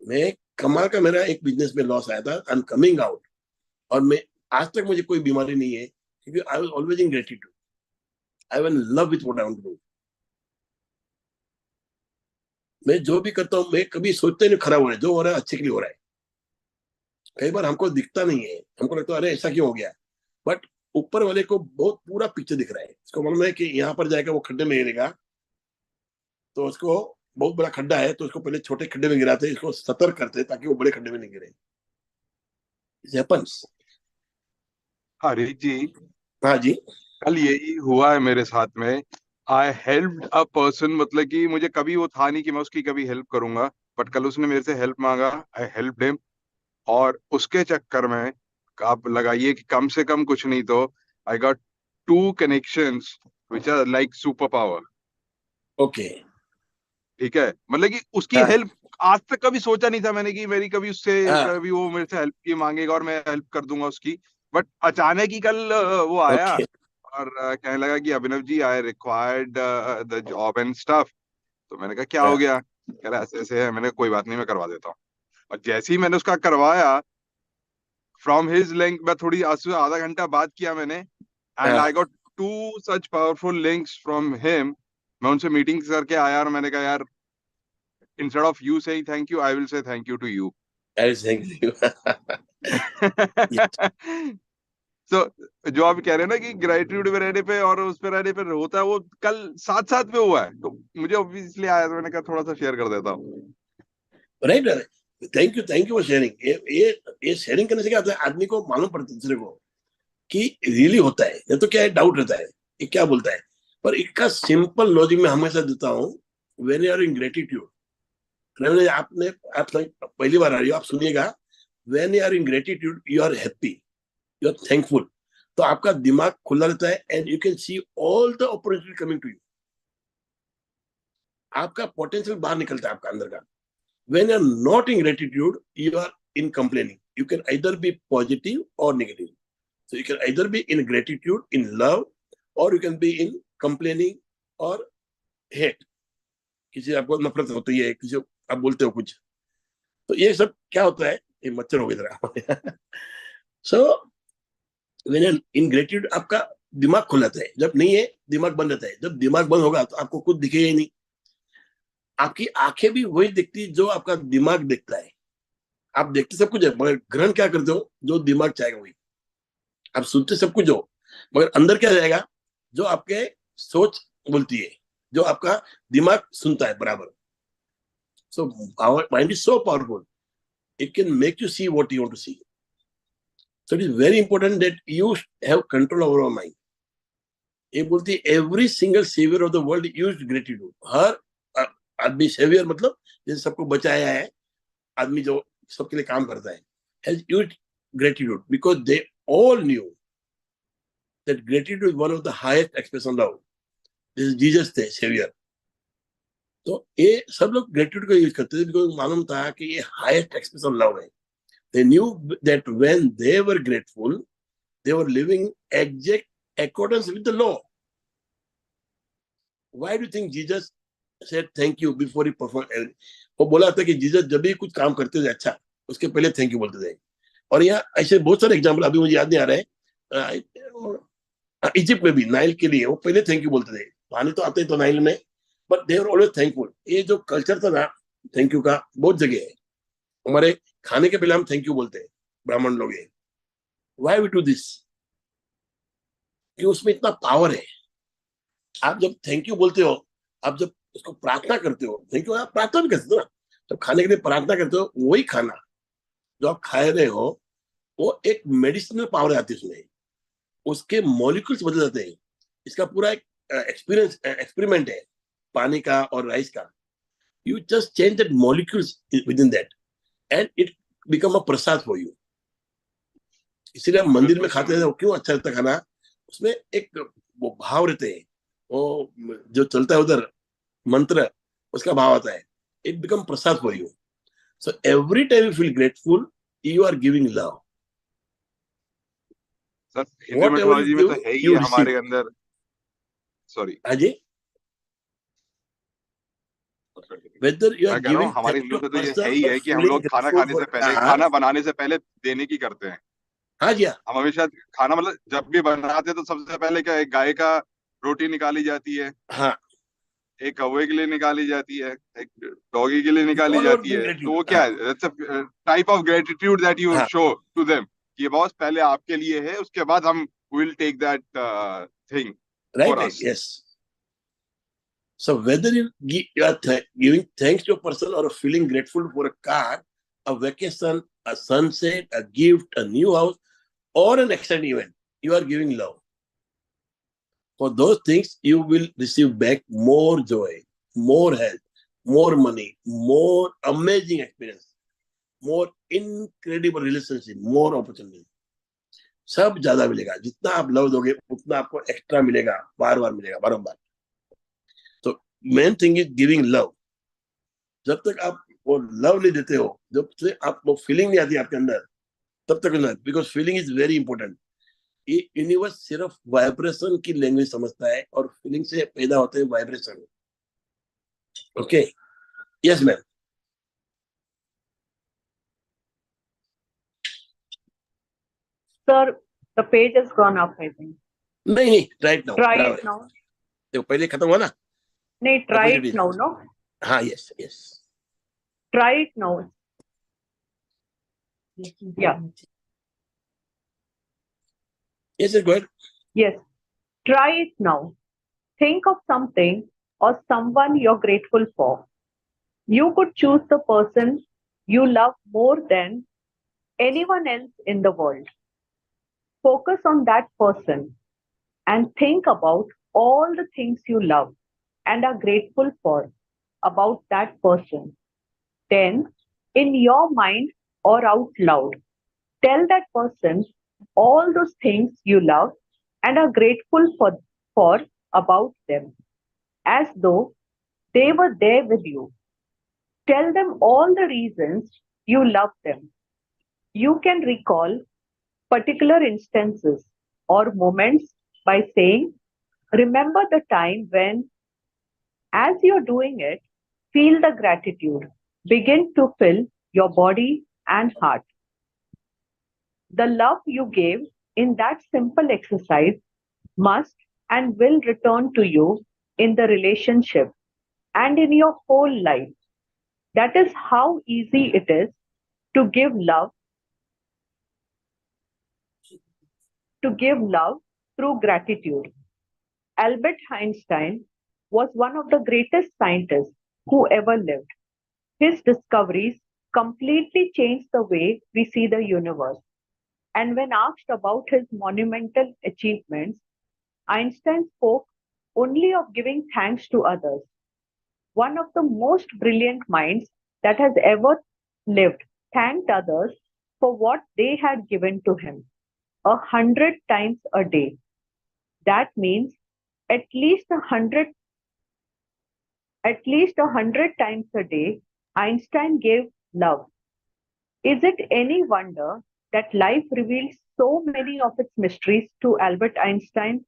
[SPEAKER 1] मैं कमाल का मेरा एक बिजनेस में लॉस आया था. I am coming out. और मैं आज तक मुझे कोई बीमारी नहीं है, क्योंकि I was always in gratitude. I was in love with what I want to do. मैं जो भी करता हूँ, मैं कभी सोचता ही नहीं खराब हो रहा है. जो हो रहा है अच्छे के लिए हो रहा है. कई बार हमको दिखता नहीं है, हमको लगता है अरे ऐसा क्यों हो गया, बट ऊपर वाले को बहुत पूरा पिक्चर दिख रहा है. इसको मालूम है कि यहाँ पर जाएगा वो खड्डे में गिरेगा, तो उसको बहुत बड़ा खड्डा है तो उसको पहले छोटे खड्डे में गिराते, इसको सतर्क करते ताकि वो बड़े खड्डे में नहीं गिरे. It happens.
[SPEAKER 2] हरीश जी,
[SPEAKER 1] हाँ जी.
[SPEAKER 2] कल यही हुआ है मेरे साथ में. आई हेल्प्ड अ पर्सन, मतलब कि मुझे कभी वो था नहीं कि मैं उसकी कभी हेल्प करूंगा, बट कल उसने मेरे से हेल्प मांगा. आई हेल्प्ड हिम, और उसके चक्कर में आप लगाइए कि कम से कम कुछ नहीं तो I got 2 connections which are like super power.
[SPEAKER 1] Okay.
[SPEAKER 2] ठीक है, मतलब कि उसकी
[SPEAKER 1] हाँ.
[SPEAKER 2] हेल्प आज तक कभी सोचा नहीं था मैंने कि मेरी कभी उससे
[SPEAKER 1] हाँ.
[SPEAKER 2] कभी वो मेरे से हेल्प की मांगेगा और मैं हेल्प कर दूंगा उसकी. बट अचानक ही कल वो आया
[SPEAKER 1] ओके.
[SPEAKER 2] और कहने लगा कि Abhinav ji, I required the job and stuff. तो मैंने कहा क्या हो
[SPEAKER 1] हाँ.
[SPEAKER 2] गया. कह रहा ऐसे ऐसे है. मैंने कहा, कोई बात नहीं, मैं करवा देता हूँ. और जैसे ही मैंने उसका करवाया, फ्रॉम हिज लिंक, मैं थोड़ी आधा घंटा बात किया मैंने, एंड
[SPEAKER 1] हाँ.
[SPEAKER 2] आई got 2 such powerful links from him. मैं उनसे मीटिंग करके आया और मैंने कहा यार, instead of you saying thank you, I will say thank you to you.
[SPEAKER 1] I thank you.
[SPEAKER 2] So, जो आप कह रहे हैं ना कि ग्रेटिट्यूड में रहने पे और उस पे रहने पे होता है, वो कल साथ साथ में हुआ है. तो मुझे ऑब्वियसली आया, तो मैंने कहा थोड़ा सा शेयर कर देता हूँ.
[SPEAKER 1] Right. Thank you for sharing. ये शेयरिंग करने से क्या होता है, आदमी को मालूम पड़ता है दूसरे को कि रियली होता है. ये तो क्या है, डाउट रहता है ये क्या बोलता है. पर इसका सिंपल लॉजिक मैं हमेशा देता हूँ. When you are in gratitude, आप पहली बार आ रही हो, आप सुनिएगा. When you are in gratitude, you are happy, you are thankful. तो आपका दिमाग खुला रहता है and you can see all the opportunity coming to you. आपका पोटेंशियल बाहर निकलता है आपका अंदर का. When you're not in gratitude, you are in complaining. You can either be positive or negative. So you can either be in gratitude, in love, or you can be in complaining or hate. किसी आपको नफरत होती है, किसी आप बोलते हो कुछ. तो ये सब क्या होता है, ये मच्छर हो गया. So when you're in gratitude, आपका दिमाग खुल जाता है. जब नहीं है, दिमाग बंद रहता है. जब दिमाग बंद होगा तो आपको कुछ दिखेगा ही नहीं. आपकी आंखें भी वही दिखती जो आपका दिमाग देखता है. आप देखते सब कुछ है, मगर ग्रहण क्या करते हो, जो दिमाग चाहेगा वही. आप सुनते सब कुछ हो, मगर अंदर क्या जाएगा, जो आपके सोच बोलती है, जो आपका दिमाग सुनता है बराबर. So our mind is so powerful, it can make you see what you want to see. So it is very important that you have control over your mind. ये बोलती है every single saviour of the world used gratitude. हर आदमी saviour मतलब जैसे सबको बचाया है, आदमी जो सबके लिए काम करता है, has used gratitude because they all knew that gratitude is one of the highest expression of love. This is Jesus the savior. तो ये सब लोग gratitude को यूज करते थे because मालूम था कि ये highest expression of love है. They knew that when they were grateful, they were living exact accordance with the law. Why do you think Jesus said thank you before he performed everything? वो बोला था कि Jesus जब भी कुछ काम करते थे अच्छा, उसके पहले थैंक यू बोलते थे. और यहाँ ऐसे बहुत सारे एग्जाम्पल अभी मुझे याद नहीं आ रहे हैं. इजिप्ट में भी नाइल के लिए वो पहले थैंक यू बोलते थे. पानी तो आते तो नाइल में, but they are always thankful. ये जो कल्चर था ना थैंक यू का, बहुत जगह है. हमारे खाने के पहले हम थैंक यू बोलते हैं, ब्राह्मण लोग हैं. Why we do this? कि उसमें इतना पावर है. आप जब थैंक यू बोलते हो, आप जब उसको प्रार्थना करते हो, थैंक यू आप प्रार्थना भी करते हो ना, जब खाने के लिए प्रार्थना करते हो, वही खाना जो आप खा रहे हो वो एक मेडिसिनल पावर आती है उसमें. उसके मॉलिक्यूल्स बदल जाते हैं. इसका पूरा एक एक्सपेरिमेंट है पानी का और राइस का. You just change that molecules with in that and it become a Prasad for you. इसीलिए हम मंदिर में खाते हैं, क्यों अच्छा लगता है खाना? उसमें एक वो भाव रहते हैं, वो जो चलता है उधर मंत्र, उसका भाव आता है. It become prasad for you. So every time you feel grateful, you are giving love.
[SPEAKER 2] Sir Hindu
[SPEAKER 1] Whatever you
[SPEAKER 2] mythology में तो
[SPEAKER 1] give,
[SPEAKER 2] है ही
[SPEAKER 1] you
[SPEAKER 2] है हमारे
[SPEAKER 1] receive.
[SPEAKER 2] अंदर. सॉरी,
[SPEAKER 1] हाँ जी. Whether you are
[SPEAKER 2] मैं कह रहा हूँ
[SPEAKER 1] giving
[SPEAKER 2] हमारे
[SPEAKER 1] thanks
[SPEAKER 2] हिंदू
[SPEAKER 1] to a
[SPEAKER 2] में तो ये है
[SPEAKER 1] person
[SPEAKER 2] ही
[SPEAKER 1] or
[SPEAKER 2] है कि हम
[SPEAKER 1] feeling
[SPEAKER 2] लोग खाना
[SPEAKER 1] grateful
[SPEAKER 2] खाने
[SPEAKER 1] for
[SPEAKER 2] से
[SPEAKER 1] a
[SPEAKER 2] पहले,
[SPEAKER 1] car.
[SPEAKER 2] खाना बनाने से पहले देने की करते हैं.
[SPEAKER 1] हाँ जी हाँ.
[SPEAKER 2] हम हमेशा खाना मतलब जब भी बनाते हैं तो सबसे पहले क्या, एक गाय का रोटी निकाली जाती है,
[SPEAKER 1] हाँ.
[SPEAKER 2] एक कौवे के लिए निकाली जाती है, एक डॉगी के लिए
[SPEAKER 1] We
[SPEAKER 2] निकाली
[SPEAKER 1] all are
[SPEAKER 2] जाती
[SPEAKER 1] being
[SPEAKER 2] है. तो
[SPEAKER 1] gratitude.
[SPEAKER 2] वो क्या है, it's a type of gratitude that you
[SPEAKER 1] हाँ.
[SPEAKER 2] शो टू देम कि बॉस पहले आपके लिए है, उसके बाद हम will take that thing
[SPEAKER 1] Right,
[SPEAKER 2] for
[SPEAKER 1] right.
[SPEAKER 2] Us.
[SPEAKER 1] Yes. So whether you are giving thanks to a person or feeling grateful for a car, a vacation, a sunset, a gift, a new house, or an exciting event, you are giving love. For those things, you will receive back more joy, more health, more money, more amazing experience, more incredible relationship, more opportunity. सब ज्यादा मिलेगा. जितना आप love दोगे उतना आपको extra मिलेगा, बार बार मिलेगा, बारंबार. तो main thing is giving love. जब तक आप वो लव नहीं देते हो, जब तक आप वो फीलिंग नहीं आती आपके अंदर, तब तक नहीं. Because feeling is very important. ये यूनिवर्स सिर्फ वाइब्रेशन की लैंग्वेज समझता है और फीलिंग से पैदा होते हैं vibration. Okay. Yes ma'am.
[SPEAKER 5] Sir, the page has gone up, I think.
[SPEAKER 1] नहीं नहीं, right now.
[SPEAKER 5] Try it now.
[SPEAKER 1] देखो पहले खत्म हुआ ना.
[SPEAKER 5] No, try it
[SPEAKER 1] Opportunity.
[SPEAKER 5] now, no?
[SPEAKER 1] हाँ. Yes yes.
[SPEAKER 5] Try it now. Yeah.
[SPEAKER 1] Yes go ahead.
[SPEAKER 5] Yes. Try it now. Think of something or someone you're grateful for. You could choose the person you love more than anyone else in the world. Focus on that person and think about all the things you love and are grateful for about that person. Then, in your mind or out loud, tell that person all those things you love and are grateful for about them, as though they were there with you. Tell them all the reasons you love them. You can recall particular instances or moments by saying, remember the time when, as you're doing it, feel the gratitude begin to fill your body and heart. The love you gave in that simple exercise must and will return to you in the relationship and in your whole life. That is how easy it is to give love through gratitude. Albert Einstein was one of the greatest scientists who ever lived. His discoveries completely changed the way we see the universe. And when asked about his monumental achievements, Einstein spoke only of giving thanks to others. One of the most brilliant minds that has ever lived thanked others for what they had given to him 100 times a day. That means at least 100 times a day, Einstein gave love. Is it any wonder that life reveals so many of its mysteries to Albert Einstein?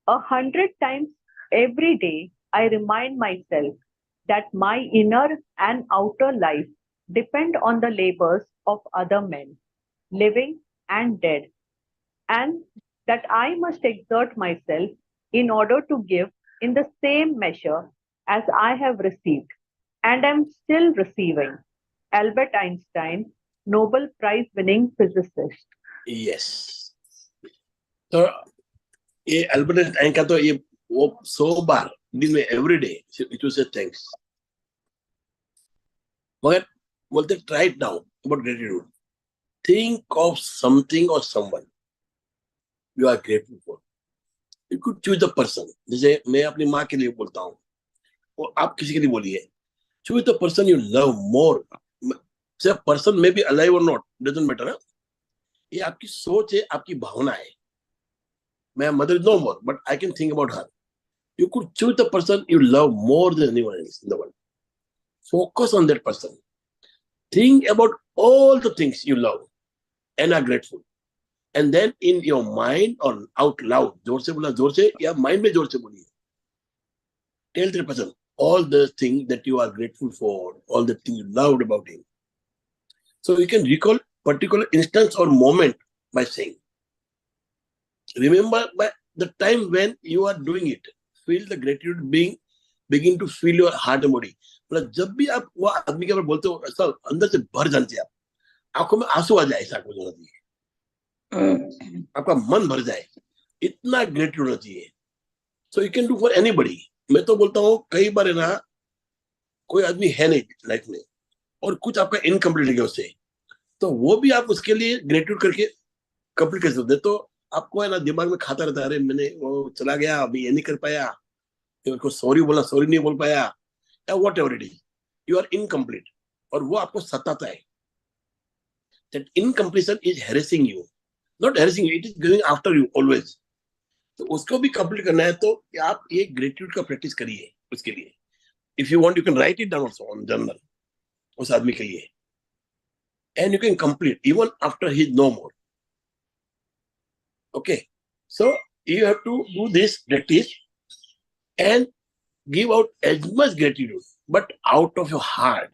[SPEAKER 5] 100 times every day, I remind myself that my inner and outer life depend on the labors of other men, living and dead, and that I must exert myself in order to give in the same measure as I have received and am still receiving. Albert Einstein, Nobel Prize winning physicist.
[SPEAKER 1] Yes. तो ये Albert Einstein का तो ये वो 100 बार दिन में every day it will say thanks, मगर बोलते try it now about gratitude, think of something और someone you are grateful for. You could choose the person. जैसे मैं अपनी माँ के लिए बोलता हूँ, और आप किसी के लिए बोलिए, choose the person you love more. सिर्फ पर्सन में भी अलाइव और नॉट डजंट मैटर ना. ये आपकी सोच है, आपकी भावना है. My mother is no more, but I can think about her. You could choose the person you love more than anyone else in the world. Focus on that person. Think about all the things you love and are grateful. And then in your mind or out loud, जोर से बोला जोर से, या mind में जोर से बोलिए. Tell the person all the things that you are grateful for, all the things you loved about him. So you can recall particular instance or moment by saying. Remember by the time when you are doing it, feel the gratitude begin to fill your heart and body. मतलब जब भी आप वो आदमी के बारे में बोलते हो, ऐसा अंदर से भर जाते हैं, आप आंखों में आंसू आ जाए, ऐसा कुछ होना चाहिए, आपका मन भर जाए, इतना ग्रेटिट्यूड होना चाहिए. So you can do for anybody. मैं तो बोलता हूँ कई बार है ना, कोई आदमी है नहीं लाइफ में और कुछ आपका इनकम्प्लीट है उससे, तो वो भी आप उसके लिए ग्रेटिट्यूड करके कंप्लीट कर सकते. तो आपको है ना दिमाग में खाता रहता है, अरे मैंने वो चला गया, अभी ये नहीं कर पाया, उसको सॉरी बोला, सॉरी नहीं बोल पाया, या whatever it is, you are incomplete, और वो आपको सताता है. That incompletion is harassing you, not harassing you, it is going after you always. तो उसको भी कंप्लीट करना है, तो आप ये ग्रेटिट्यूड का प्रैक्टिस करिए उसके लिए. If you want you can write it down also on journal उस आदमी के लिए, and you can complete even after he is no more. Okay, so you have to do this practice and give out as much gratitude, but out of your heart.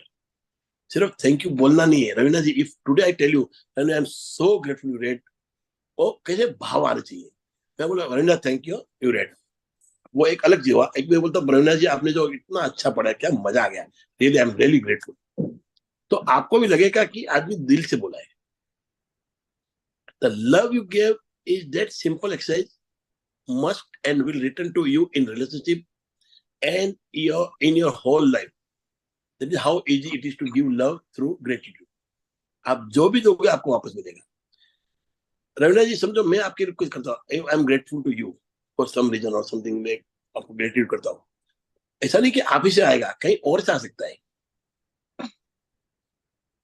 [SPEAKER 1] सिर्फ thank you बोलना नहीं है. रवीना जी, if today I tell you, I am so grateful you read, वो कैसे भाव आने चाहिए. मैं बोला Raveena thank you you read, वो एक अलग चीज हुआ. एक मैं बोलता रवीना जी आपने जो इतना अच्छा पढ़ा, क्या मजा आ गया, really I am really grateful. तो आपको भी लगेगा कि आदमी दिल से बोला है. The love you gave is that simple exercise must and will return to you in relationship and in your whole life. That is how easy it is to give love through gratitude. आप जो भी दोगे आपको वापस मिलेगा. रवीना जी समझो मैं आपके लिए कुछ करता हूँ, I am grateful to you for some reason और समथिंग, मैं आपको ग्रेटिट्यूड करता हूँ. ऐसा नहीं कि आप ही से आएगा, कहीं और से आ सकता है.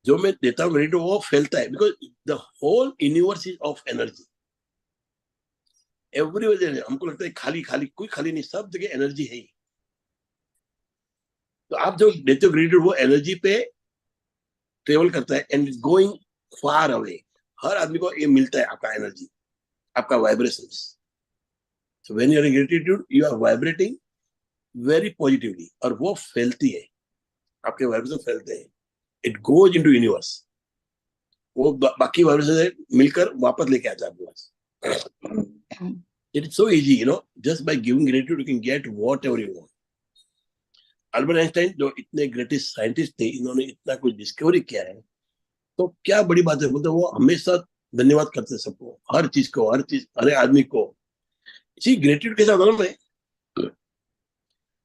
[SPEAKER 1] जो मैं देता हूँ ग्रेटिट्यूड वो फैलता है, because the whole universe is of energy. Everywhere हमको लगता है खाली खाली, कोई खाली नहीं, सब जगह एनर्जी है ही. तो आप जो देते हो ग्रेटिट्यूड, वो एनर्जी पे ट्रेवल करता है एंड गोइंग फार अवे. हर आदमी को ये मिलता है, आपका एनर्जी, आपका vibrations. So when you are in gratitude you are vibrating very positively, और वो फैलती है, आपके वाइब्रेशन फैलते हैं, इट गोज इनटू यूनिवर्स. वो बाकी वाइब्रेशन मिलकर वापस लेके आता है आपके पास. It is so easy, you know, just by giving gratitude you can get whatever you want. Albert Einstein जो इतने ग्रेटेस्ट साइंटिस्ट थे, इन्होंने इतना कुछ डिस्कवरी किया है, तो क्या बड़ी बात है. बोलते वो हमेशा धन्यवाद करते सबको, हर चीज को, हर चीज, हर आदमी को. इसी ग्रेटिट्यूड के साथ में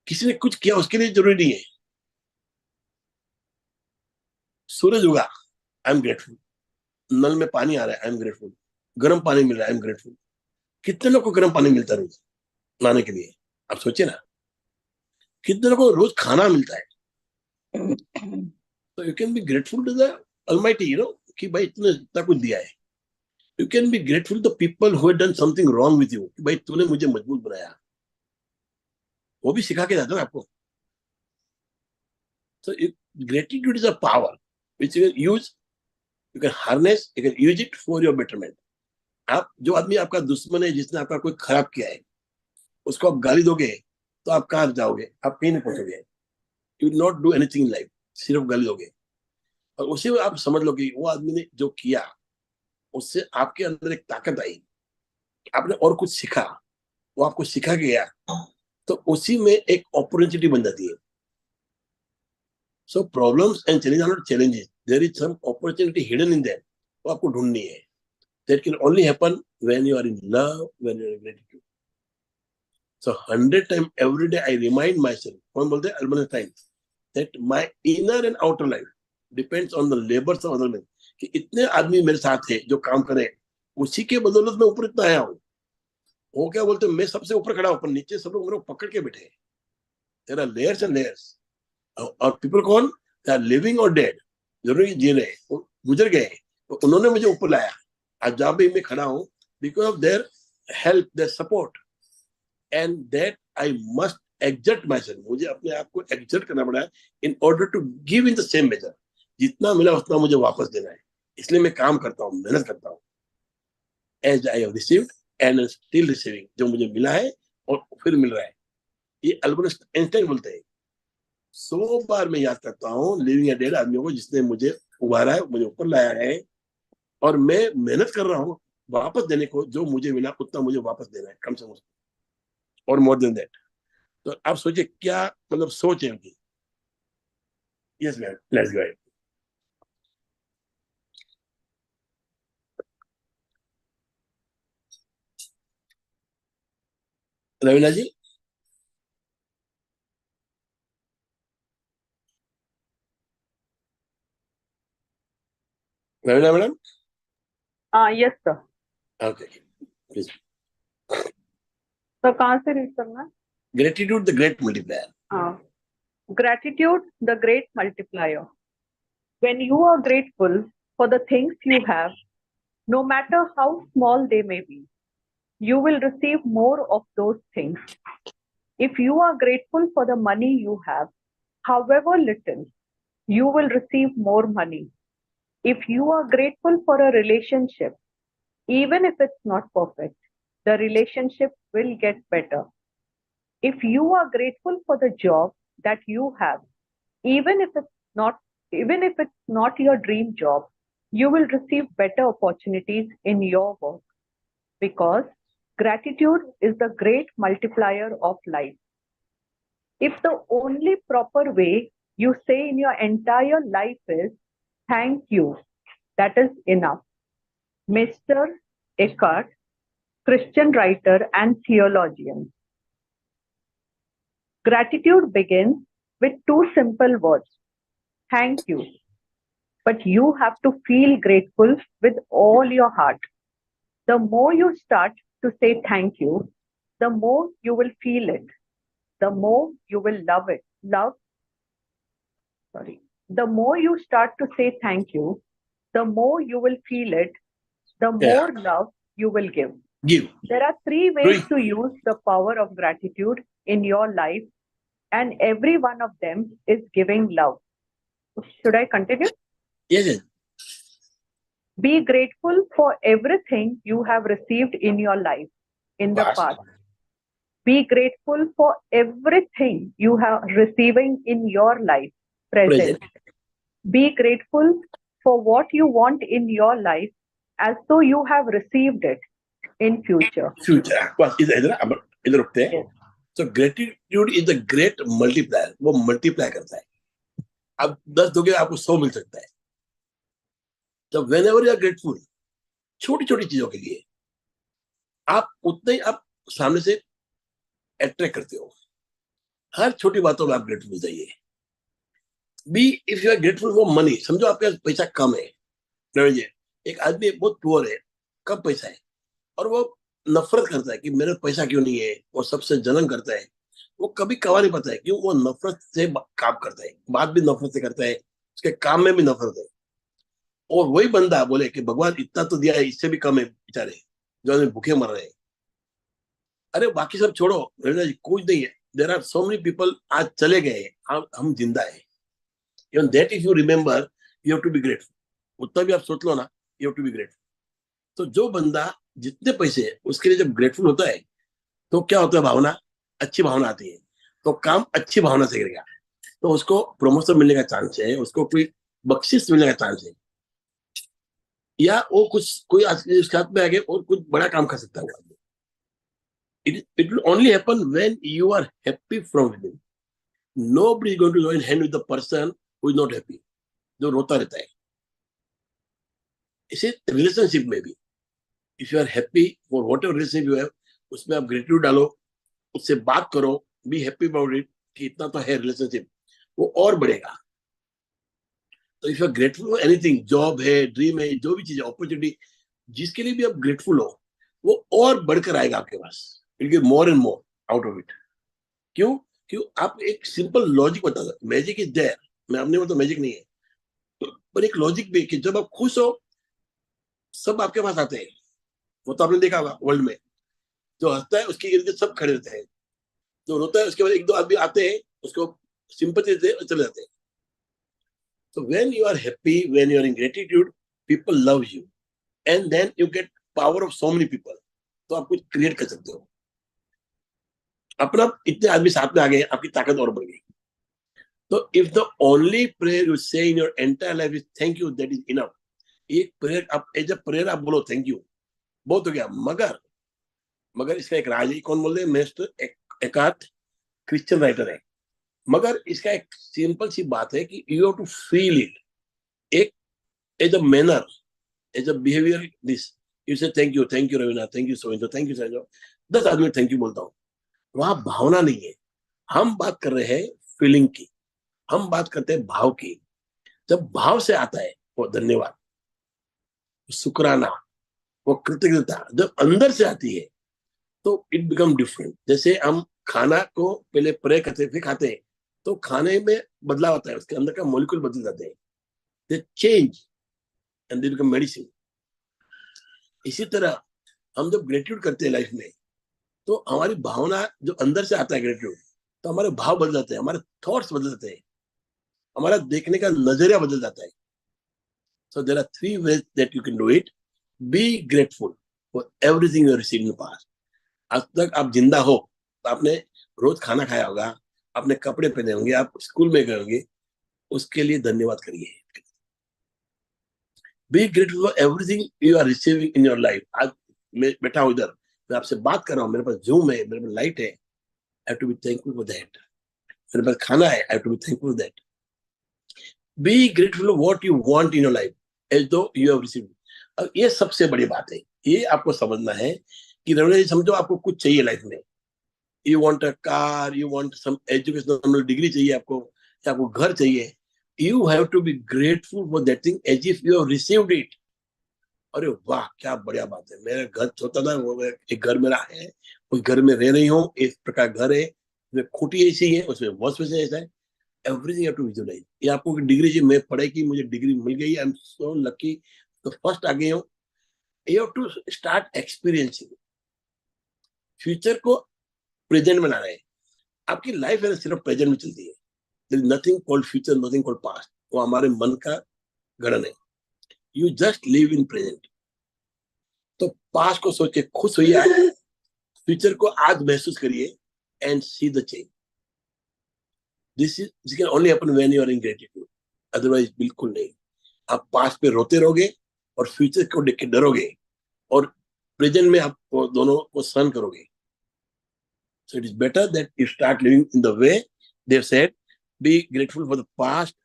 [SPEAKER 1] किसी ने कुछ किया उसके लिए जरूरी नहीं है. सूरज उगा, आई एम ग्रेटफुल. नल में पानी आ रहा है, आई एम ग्रेटफुल. गर्म पानी मिल रहा है, आई एम ग्रेटफुल. कितने लोग को गर्म पानी मिलता है रोज नहाने के लिए, आप सोचिए ना. कितने लोग को रोज खाना मिलता है. तो you can be grateful to the almighty, you know, कि भाई इतने इतना कुछ दिया है. You can be grateful to the people who have done something wrong with you, कि भाई तूने मुझे मजबूत बनाया. वो भी सिखा के जाता है आपको. So gratitude is a power which you can use, you can harness, you can use it for your betterment. आप जो आदमी आपका दुश्मन है, जिसने आपका कोई खराब किया है, उसको आप गाली दोगे तो आप कहाँ जाओगे, आप कहीं नहीं पहुंचोगे. You will not do anything in life, सिर्फ गाली दोगे. और उसी में आप समझ लो कि वो आदमी ने जो किया उससे आपके अंदर एक ताकत आई, आपने और कुछ सीखा, वो आपको सिखा गया, तो उसी में एक अपॉर्चुनिटी बन जाती है. सो problems and challenge are not challenges, there is some opportunity hidden in them, वो आपको ढूंढनी है. That can only happen when you are in love, when you are in gratitude. So 100 times every day I remind myself, कौन बोलते हैं, Albert Einstein, that my inner and outer life depends on the labors of other men. कि इतने आदमी मेरे साथ है जो काम करे, उसी के बदौलत मैं ऊपर इतना आया हूँ. वो क्या बोलते हैं, मैं सबसे ऊपर खड़ा हूँ पर नीचे सब लोग मेरे को पकड़ के बैठे हैं. There are layers and layers. और people कौन, they are living or dead, जरूरी जी रहे, वो गुजर गए, तो उन्होंने मुझे ऊपर लाया. आज जहाँ भी मैं खड़ा हूँ, because of their help, their support. And that I must exert myself. मुझे अपने आप को exert करना पड़ा है in order to give in the same measure. जितना मिला उतना मुझे वापस देना है. इसलिए मैं काम करता हूँ, मेहनत करता हूँ. As I have received and am still receiving. जो मुझे मिला है और फिर मिल रहा है. ये अल्बर्ट आइंस्टाइन बोलते हैं. 100 बार मैं याद करता हूँ लिविंग एंड डेड आदमियों को जिसने मुझे उबारा है, मुझे ऊपर लाया है, और मैं मेहनत कर रहा हूँ वापस देने को. जो मुझे मिला उतना मुझे वापस देना है, कम से कम, और मोर देन दैट. तो आप सोचिए क्या मतलब सोच है उनकी. Yes ma'am, let's go. Raveena ji, Raveena madam.
[SPEAKER 5] Yes, sir.
[SPEAKER 1] Okay, please.
[SPEAKER 5] तो कहाँ से रीड करना है?
[SPEAKER 1] Gratitude the great multiplier.
[SPEAKER 5] Gratitude, the great multiplier. When you are grateful for the things you have, no matter how small they may be, you will receive more of those things. If you are grateful for the money you have, however little, you will receive more money. If you are grateful for a relationship, even if it's not perfect, the relationship will get better. If you are grateful for the job that you have, even if it's not your dream job, you will receive better opportunities in your work, because gratitude is the great multiplier of life. If the only proper way you say in your entire life is thank you, that is enough. Mr. Eckhart, Christian writer and theologian. Gratitude begins with two simple words, thank you. But you have to feel grateful with all your heart. The more you start to say thank you, the more you will feel it. The more you will love it. The more you start to say thank you, the more you will feel it. The more love you will give. There are three ways to use the power of gratitude in your life, and every one of them is giving love. Should I continue?
[SPEAKER 1] Yes.
[SPEAKER 5] Be grateful for everything you have received in your life in the past. Be grateful for everything you have receiving in your life present. Be grateful for what you want in your life as though you have received it in future.
[SPEAKER 1] बस इधर रुकते हैं. So gratitude is the great multiplier. वो multiply करता है. अब 10 दोगे आपको 100 मिल सकता है. So whenever you are grateful, छोटी छोटी चीजों के लिए आप उतने ही आप सामने से अट्रैक्ट करते हो. हर छोटी बातों में आप ग्रेटफुल हो जाइए. If you are grateful for money, समझो आपके पास पैसा कम है. एक आदमी बहुत पुअर है, कम पैसा है, और वो नफरत करता है कि मेरे पैसा क्यों नहीं है, और सबसे जलन करता है. वो कभी कवा नहीं पाता है क्यों. वो नफरत से काम करता है, बात भी नफरत से करता है, उसके काम में भी नफरत है. और वही बंदा बोले कि भगवान इतना तो दिया है, इससे भी कम है बेचारे जो भूखे मर रहे हैं. अरे बाकी सब छोड़ो, कुछ नहीं है. There are so many people आज चले गए, हम जिंदा है. Even that if you remember, you have to be grateful. उतना भी आप सोच लो ना, you have to be grateful. तो जो बंदा जितने पैसे है उसके लिए जब ग्रेटफुल होता है तो क्या होता है, भावना, अच्छी भावना आती है, तो काम अच्छी भावना से करेगा, तो उसको प्रमोशन मिलने का चांस है, उसको कोई बख्शिश मिलने का चांस है, या वो कुछ कोई उसके हाथ में आगे और कुछ बड़ा काम कर सकता है. it will only happen when you are happy from within. Nobody is going to join hand with the person who is not happy, जो रोता रहता है. इसे रिलेशनशिप में भी, if you are happy for whatever relationship you have, उसमें आप gratitude डालो, उससे बात करो, बी हैप्पी अबाउट इट कि इतना तो है रिलेशनशिप, वो और बढ़ेगा. तो if you are grateful for anything, job है, ड्रीम है, जो भी चीज है, अपॉर्चुनिटी, जिसके लिए भी आप ग्रेटफुल हो, वो और बढ़कर आएगा आपके पास. It get more and more out of it. क्यों? क्यों? आप एक सिंपल लॉजिक बता दो. मैजिक इज देयर, मैं अपने में तो मैजिक नहीं है, पर एक लॉजिक भी कि जब आप खुश हो, सब आपके पास आते हैं. वो तो आपने देखा होगा वर्ल्ड में, जो हंसता है उसके इर्द गिर्द सब खड़े रहते हैं, जो रोता है उसके बाद एक दो आदमी आते हैं, उसको सिंपैथी देते हैं और चले जाते हैं. So when you are happy, when you are in gratitude, people love you, and then you get power of so many people. तो आप कुछ क्रिएट कर सकते हो. अपना इतने आदमी साथ में आ गए, आपकी ताकत और बढ़ गई. तो if the only prayer you say in your entire life is thank you, that is enough. एक प्रेयर आप एज अ प्रेयर आप बोलो थैंक यू, बहुत हो गया. मगर इसका एक राज है. कौन बोल रहे हैं? मिस्टर एकार्थ, क्रिश्चियन राइटर है. मगर इसका एक सिंपल सी बात है कि you have to feel it. एक as a manner, as a behaviour, this you say thank you Raveena, thank you so, thank you so. 10 आदमी थैंक यू बोलता हूँ, वहां भावना नहीं है. हम बात कर रहे हैं फीलिंग की, हम बात करते हैं भाव की. जब भाव से आता है वो धन्यवाद, शुक्राना, वो कृतज्ञता जब अंदर से आती है तो इट बिकम डिफरेंट. जैसे हम खाना को पहले प्रे करते फिर खाते हैं, तो खाने में बदलाव होता है, उसके अंदर का मॉलिक्यूल बदल जाते हैं, दे change and they become medicine. इसी तरह हम जब ग्रेटिट्यूड करते हैं लाइफ में, तो हमारी भावना जो अंदर से आता है ग्रेटिट्यूड, तो हमारे भाव बदल जाते हैं, हमारे थॉट्स बदल जाते हैं, हमारा देखने का नजरिया बदल जाता है. So there are 3 ways that you can do it. Be grateful for everything you have received in the past. आज तक आप जिंदा हो, तो आपने रोज खाना खाया होगा, आपने कपड़े पहने होंगे, आप स्कूल में गए होंगे, उसके लिए धन्यवाद करिए. Be grateful for everything you are receiving in your life. आज मैं बैठा हूँ इधर, मैं आपसे बात कर रहा हूँ, मेरे पास जूम है, मेरे पास लाइट है, I have to be thankful for that. मेरे पास खाना है, I have to be thankful for that. Be grateful for what you want in your life, as though you have received. अब ये सबसे बड़ी बात है, ये आपको समझना है कि रवि जी, समझो आपको कुछ चाहिए लाइफ में, you want a car, you want some educational degree चाहिए आपको, या आपको घर चाहिए. You have to be grateful for that thing as if you have received it. अरे वाह, क्या बढ़िया बात है, मेरा घर छोटा था, वो एक घर मेरा है, उस घर में रह रही हूँ, इस प्रकार घर है, उसमें खूटी ऐसी है, उसमें वॉश बेसिन ऐसा है. Everything you have to visualize. ये आपको डिग्री चाहिए, मैं पढ़ाई की, मुझे डिग्री मिल गई, आई एम सो लकी, तो फर्स्ट आ गई हूँ. You have to start experiencing. Future को प्रेजेंट में लाना है. आपकी लाइफ है ना सिर्फ प्रेजेंट में चलती है. There is nothing called future, nothing called past. वो हमारे मन का गणन है. You just live in present. तो पास्ट को सोच के खुश होइए, फ्यूचर को आज महसूस करिए and see the change. This can only happen when you are in gratitude. Otherwise बिल्कुल नहीं. आप पास्ट पे रोते रहोगे और फ्यूचर को देख के डरोगे, और प्रेजेंट में आप दोनों को सहन करोगे. So it is better that you start living in the way they have said. Be grateful for the past.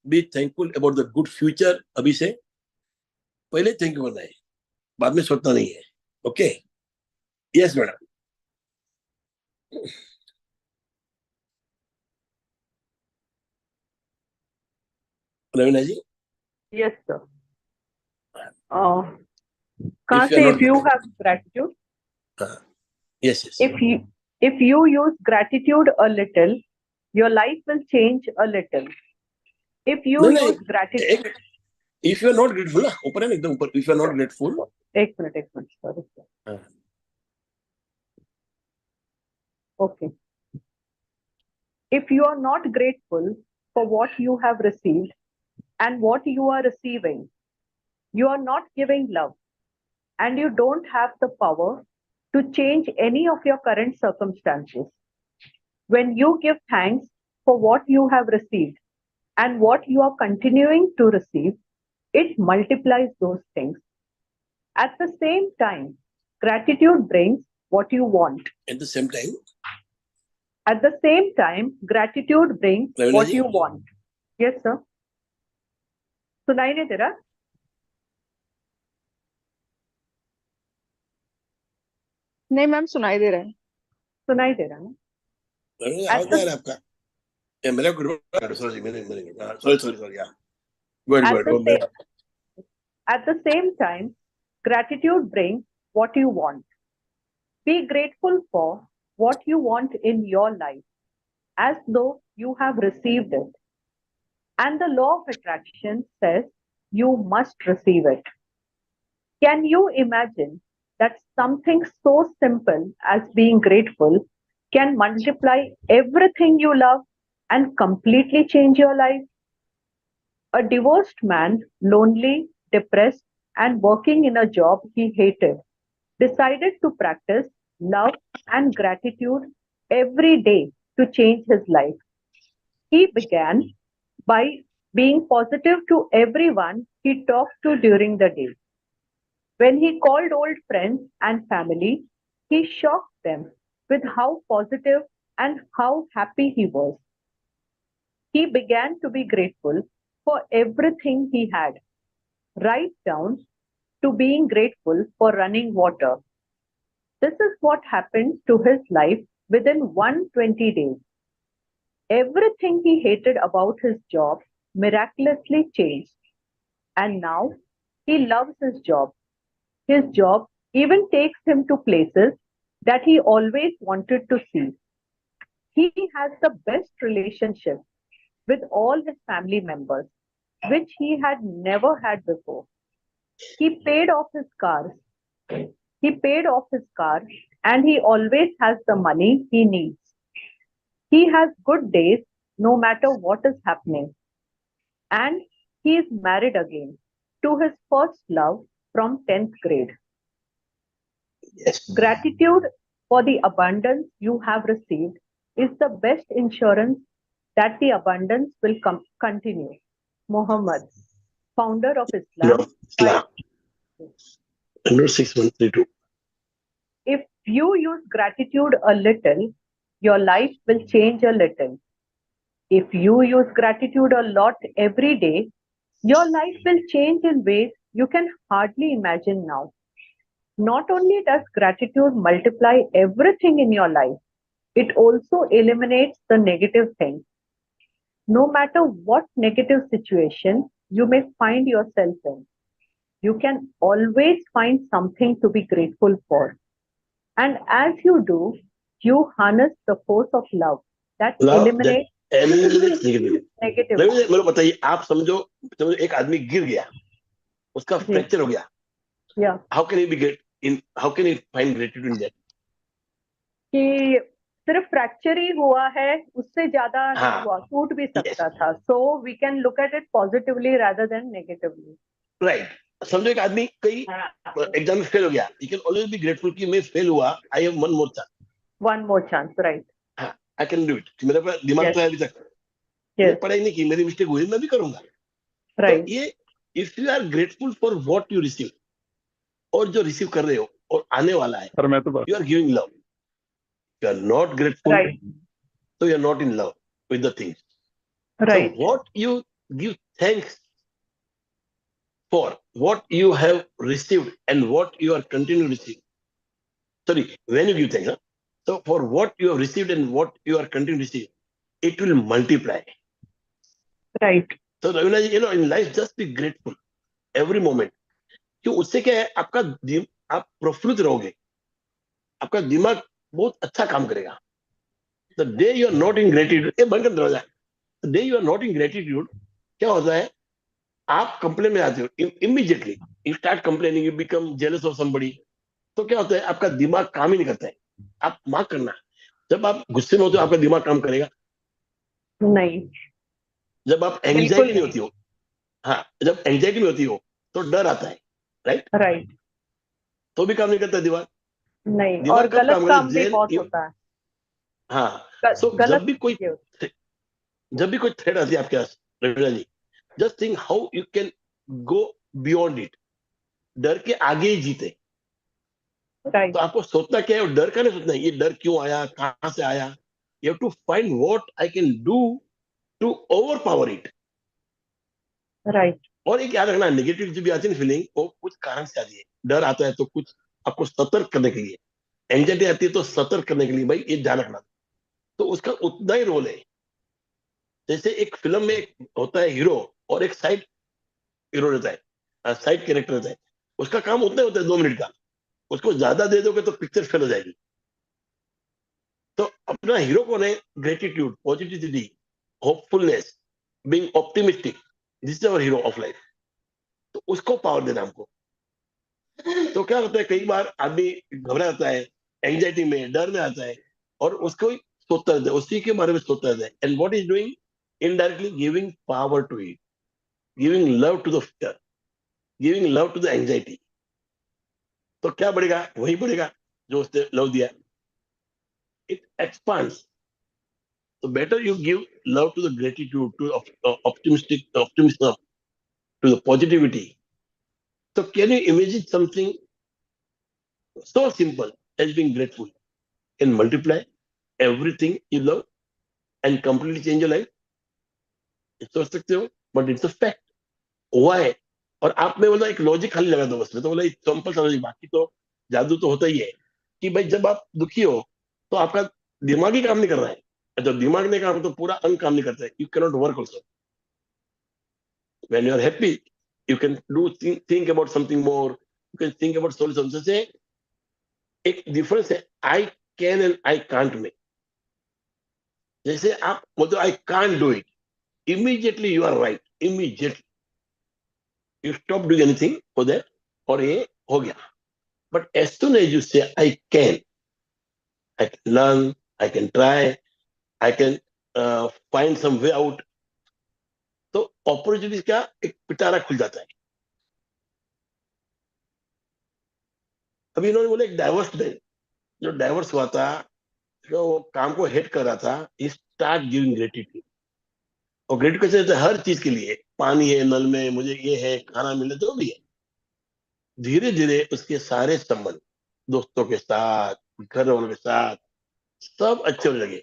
[SPEAKER 1] Be thankful about the good future. अभी से पहले थैंक यू करना है, बाद में सोचना नहीं है. Okay? Yes madam. Raveena ji.
[SPEAKER 5] Yes, sir.
[SPEAKER 1] If
[SPEAKER 5] Can't
[SPEAKER 1] you are
[SPEAKER 5] say
[SPEAKER 1] not
[SPEAKER 5] if you have gratitude.
[SPEAKER 1] yes.
[SPEAKER 5] If you use gratitude a little, your life will change a little. If you
[SPEAKER 1] नहीं
[SPEAKER 5] use gratitude,
[SPEAKER 1] if you are not grateful ना, ऊपर है ना एकदम ऊपर. If you are not grateful.
[SPEAKER 5] एक minute, sorry. Okay. If you are not grateful for what you have received and what you are receiving, you are not giving love, and you don't have the power to change any of your current circumstances. When you give thanks for what you have received and what you are continuing to receive, it multiplies those things. At the same time, gratitude brings what you want.
[SPEAKER 1] At the same time,
[SPEAKER 5] At the same time, gratitude brings
[SPEAKER 1] Ravina
[SPEAKER 5] what
[SPEAKER 1] ji?
[SPEAKER 5] you want. Yes, sir. सुनाई नहीं दे रहा?
[SPEAKER 4] नहीं ma'am, सुनाई दे रहा है।
[SPEAKER 5] सुनाई दे रहा ना?
[SPEAKER 1] Ravina ji,
[SPEAKER 5] At
[SPEAKER 1] आवाज
[SPEAKER 5] the-
[SPEAKER 1] नहीं आ रहा है आपका? Yeah, मेरा good. Sorry. Yeah. Go
[SPEAKER 5] At
[SPEAKER 1] ahead.
[SPEAKER 5] the same- At the same time, gratitude brings what you want. Be grateful for what you want in your life, as though you have received it. And the law of attraction says you must receive it. Can you imagine that something so simple as being grateful can multiply everything you love and completely change your life? A divorced man, lonely, depressed, and working in a job he hated, decided to practice love and gratitude every day to change his life. He began by being positive to everyone he talked to during the day. When he called old friends and family, he shocked them with how positive and how happy he was. He began to be grateful for everything he had, right down to being grateful for running water. This is what happened to his life within 120 days. Everything he hated about his job miraculously changed, and now he loves his job. His job even takes him to places that he always wanted to see. He has the best relationship with all his family members, which he had never had before. He paid off his cars. He paid off his car, and he always has the money he needs. He has good days no matter what is happening. And he is married again to his first love from 10th grade.
[SPEAKER 1] Yes.
[SPEAKER 5] Gratitude for the abundance you have received is the best insurance that the abundance will continue. Muhammad, founder of Islam.
[SPEAKER 1] Islam. 6132.
[SPEAKER 5] If you use gratitude a little, your life will change a little. If you use gratitude a lot every day, your life will change in ways you can hardly imagine now. Not only does gratitude multiply everything in your life, it also eliminates the negative things. No matter what negative situation you may find yourself in, you can always find something to be grateful for. And as you do, you harness the force of love that
[SPEAKER 1] Love
[SPEAKER 5] eliminates
[SPEAKER 1] eliminates negativity.
[SPEAKER 5] negativity.
[SPEAKER 1] Ravi ji, मेरे को बताइए, आप समझो एक आदमी गिर गया, उसका फ्रैक्चर हो गया.
[SPEAKER 5] Yeah.
[SPEAKER 1] How can he find gratitude in that?
[SPEAKER 5] कि सिर्फ फ्रैक्चर ही हुआ है, उससे ज्यादा नहीं
[SPEAKER 1] हाँ.
[SPEAKER 5] हुआ, टूट भी सकता था. So we can look at it positively rather than negatively.
[SPEAKER 1] Right. समझो एक आदमी कई एग्जाम में फेल हो गया, you can always be grateful कि मैं फेल हुआ, I have one more chance.
[SPEAKER 5] One more chance, right?
[SPEAKER 1] हाँ, I can do it. मेरे पास दिमाग तो है अभी तक.
[SPEAKER 5] Yes,
[SPEAKER 1] मैं पढ़ाई नहीं की, मेरी मिस्टेक हुई, मैं भी करूंगा.
[SPEAKER 5] right.
[SPEAKER 1] तो ये if you are grateful for what you receive और जो रिसीव कर रहे हो और आने वाला है, you are giving love. If you are not grateful,
[SPEAKER 5] Right.
[SPEAKER 1] so you are not in love with the things.
[SPEAKER 5] Right.
[SPEAKER 1] So what you give thanks for, what you have received and what you are continuing to receive. Sorry, when you give thanks. Huh? So for what you have received and what you are continuing to receive, it will multiply.
[SPEAKER 5] Right.
[SPEAKER 1] So Ravina ji, in life, just be grateful every moment. क्यों उससे क्या है, आप प्रफुल्लित रहोगे, आपका दिमाग बहुत अच्छा काम करेगा. The day you are not in gratitude, ये बंद कर दरवाजा. The day you are not in gratitude, क्या होता है, आप कंप्लेन में आते हो, immediately you start complaining, you become jealous of somebody. तो क्या होता है, आपका दिमाग काम ही नहीं करता है. आप मार्क करना, जब आप गुस्से में होते हो आपका दिमाग काम करेगा
[SPEAKER 5] नहीं.
[SPEAKER 1] जब आप एंजाइटी में होती हो. हाँ, जब एंजाइटी में होती हो तो डर आता है, राइट?
[SPEAKER 5] राइट.
[SPEAKER 1] तो भी काम नहीं करता दिमाग.
[SPEAKER 5] नहीं,
[SPEAKER 1] दिमाग
[SPEAKER 5] और
[SPEAKER 1] कब
[SPEAKER 5] गलत काम भी
[SPEAKER 1] करेगा?
[SPEAKER 5] बहुत होता है.
[SPEAKER 1] हाँ. So
[SPEAKER 5] गलत
[SPEAKER 1] जब भी कोई थ्रेट आती है आपके पास, Raveena ji, just think how you can go beyond it. डर के आगे ही जीते.
[SPEAKER 5] Right.
[SPEAKER 1] तो आपको सोचना क्या है, और डर का नहीं सोचना है ये डर क्यों आया, कहाँ से आया. You have to find what I can do to overpower it.
[SPEAKER 5] Right.
[SPEAKER 1] और एक याद रखना, नेगेटिव जो भी आती है फीलिंग, वो कुछ कारण से आती है. डर आता है तो कुछ आपको सतर्क करने के लिए, एंजाइटी आती है तो सतर्क करने के लिए, भाई ये ध्यान रखना. तो उसका उतना ही रोल है. जैसे एक फिल्म में एक होता है हीरो, और एक साइड हीरो रहता है, साइड कैरेक्टर रहता है. उसका काम उतना ही होता है 2 मिनट का. उसको ज्यादा दे दोगे तो पिक्चर फेल हो जाएगी. तो अपना हीरो कौन है? Gratitude, positivity, hopefulness, being optimistic. This is our hero of life. तो उसको पावर देना हमको. तो क्या होता है, कई बार आदमी घबरा जाता है, एंजाइटी में, डर में आता है, और उसको ही सोचता रहता है, उसी के बारे में सोचता रहता है. And what is doing? Indirectly giving power to it, giving love to the fear, giving love to the anxiety. तो क्या बढ़ेगा? वही बढ़ेगा जो उसने लव दिया. It expands. So better you give love to the gratitude, to optimism, to the positivity. So can you imagine something so simple as being grateful can multiply everything you love and completely change your life? सोच सकते हो, but it's a fact. हुआ है. और आप में बोला एक लॉजिक खाली लगा दो बस में, तो बोला सिंपल सा लॉजिक, बाकी तो जादू तो होता ही है. कि भाई जब आप दुखी हो तो आपका दिमाग ही काम नहीं कर रहा है. जब दिमाग नहीं काम तो पूरा अंग काम नहीं करता है. You cannot work also. When you are happy, you can think about something more. You can think about solutions. जैसे एक डिफरेंस है I can and I can't में. जैसे आप बोलते हो I can't do it, immediately you are right. Immediately you stop doing anything for that, और ये हो गया. But as soon as you say I can learn, I can try, I can find some way out, तो opportunities का एक पिटारा खुल जाता है. अभी इन्होंने बोले एक डाइवर्स मैन, जो डाइवर्स हुआ था, जो काम को हेट कर रहा था, ही स्टार्ट गिविंग ग्रेटिट्यूड. और ग्रेटिट्यूड कैसे देते हैं? हर चीज के लिए. पानी है नल में, मुझे ये है, खाना मिले, जो भी है. धीरे धीरे उसके सारे संबंध, दोस्तों के साथ, घर वालों के साथ, सब अच्छे होने लगे.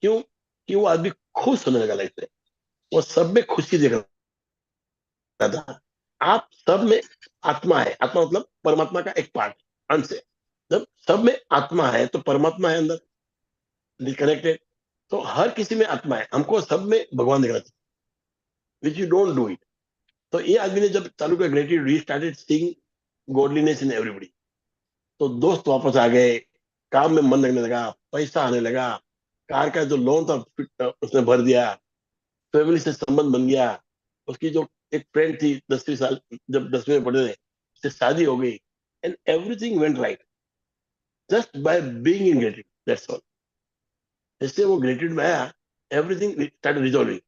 [SPEAKER 1] क्यों? कि वो आदमी खुश होने लगा लाइफ में. वो सब में खुशी देख रहा था. आप सब में आत्मा है. आत्मा मतलब परमात्मा का एक पार्ट, अंश है. जब सब में आत्मा है तो परमात्मा है अंदर, डिस्कनेक्टेड. तो हर किसी में आत्मा है. हमको सब में भगवान दिख रहा था, which you don't do it. तो ये आदमी ने जब चालू किया gratitude, he started seeing godliness in everybody. तो दोस्त वापस आ गए, काम में मन लगने लगा, पैसा आने लगा, कार का जो लोन था उसने भर दिया, फैमिली से संबंध बन गया. उसकी जो एक फ्रेंड थी 10वीं साल, जब 10वीं में पढ़े थे, उससे शादी हो गई. And everything went right just by being in gratitude. That's all. जैसे वो ग्रेटिट्यूड में आया, एवरीथिंग स्टार्ट रिजॉल्विंग.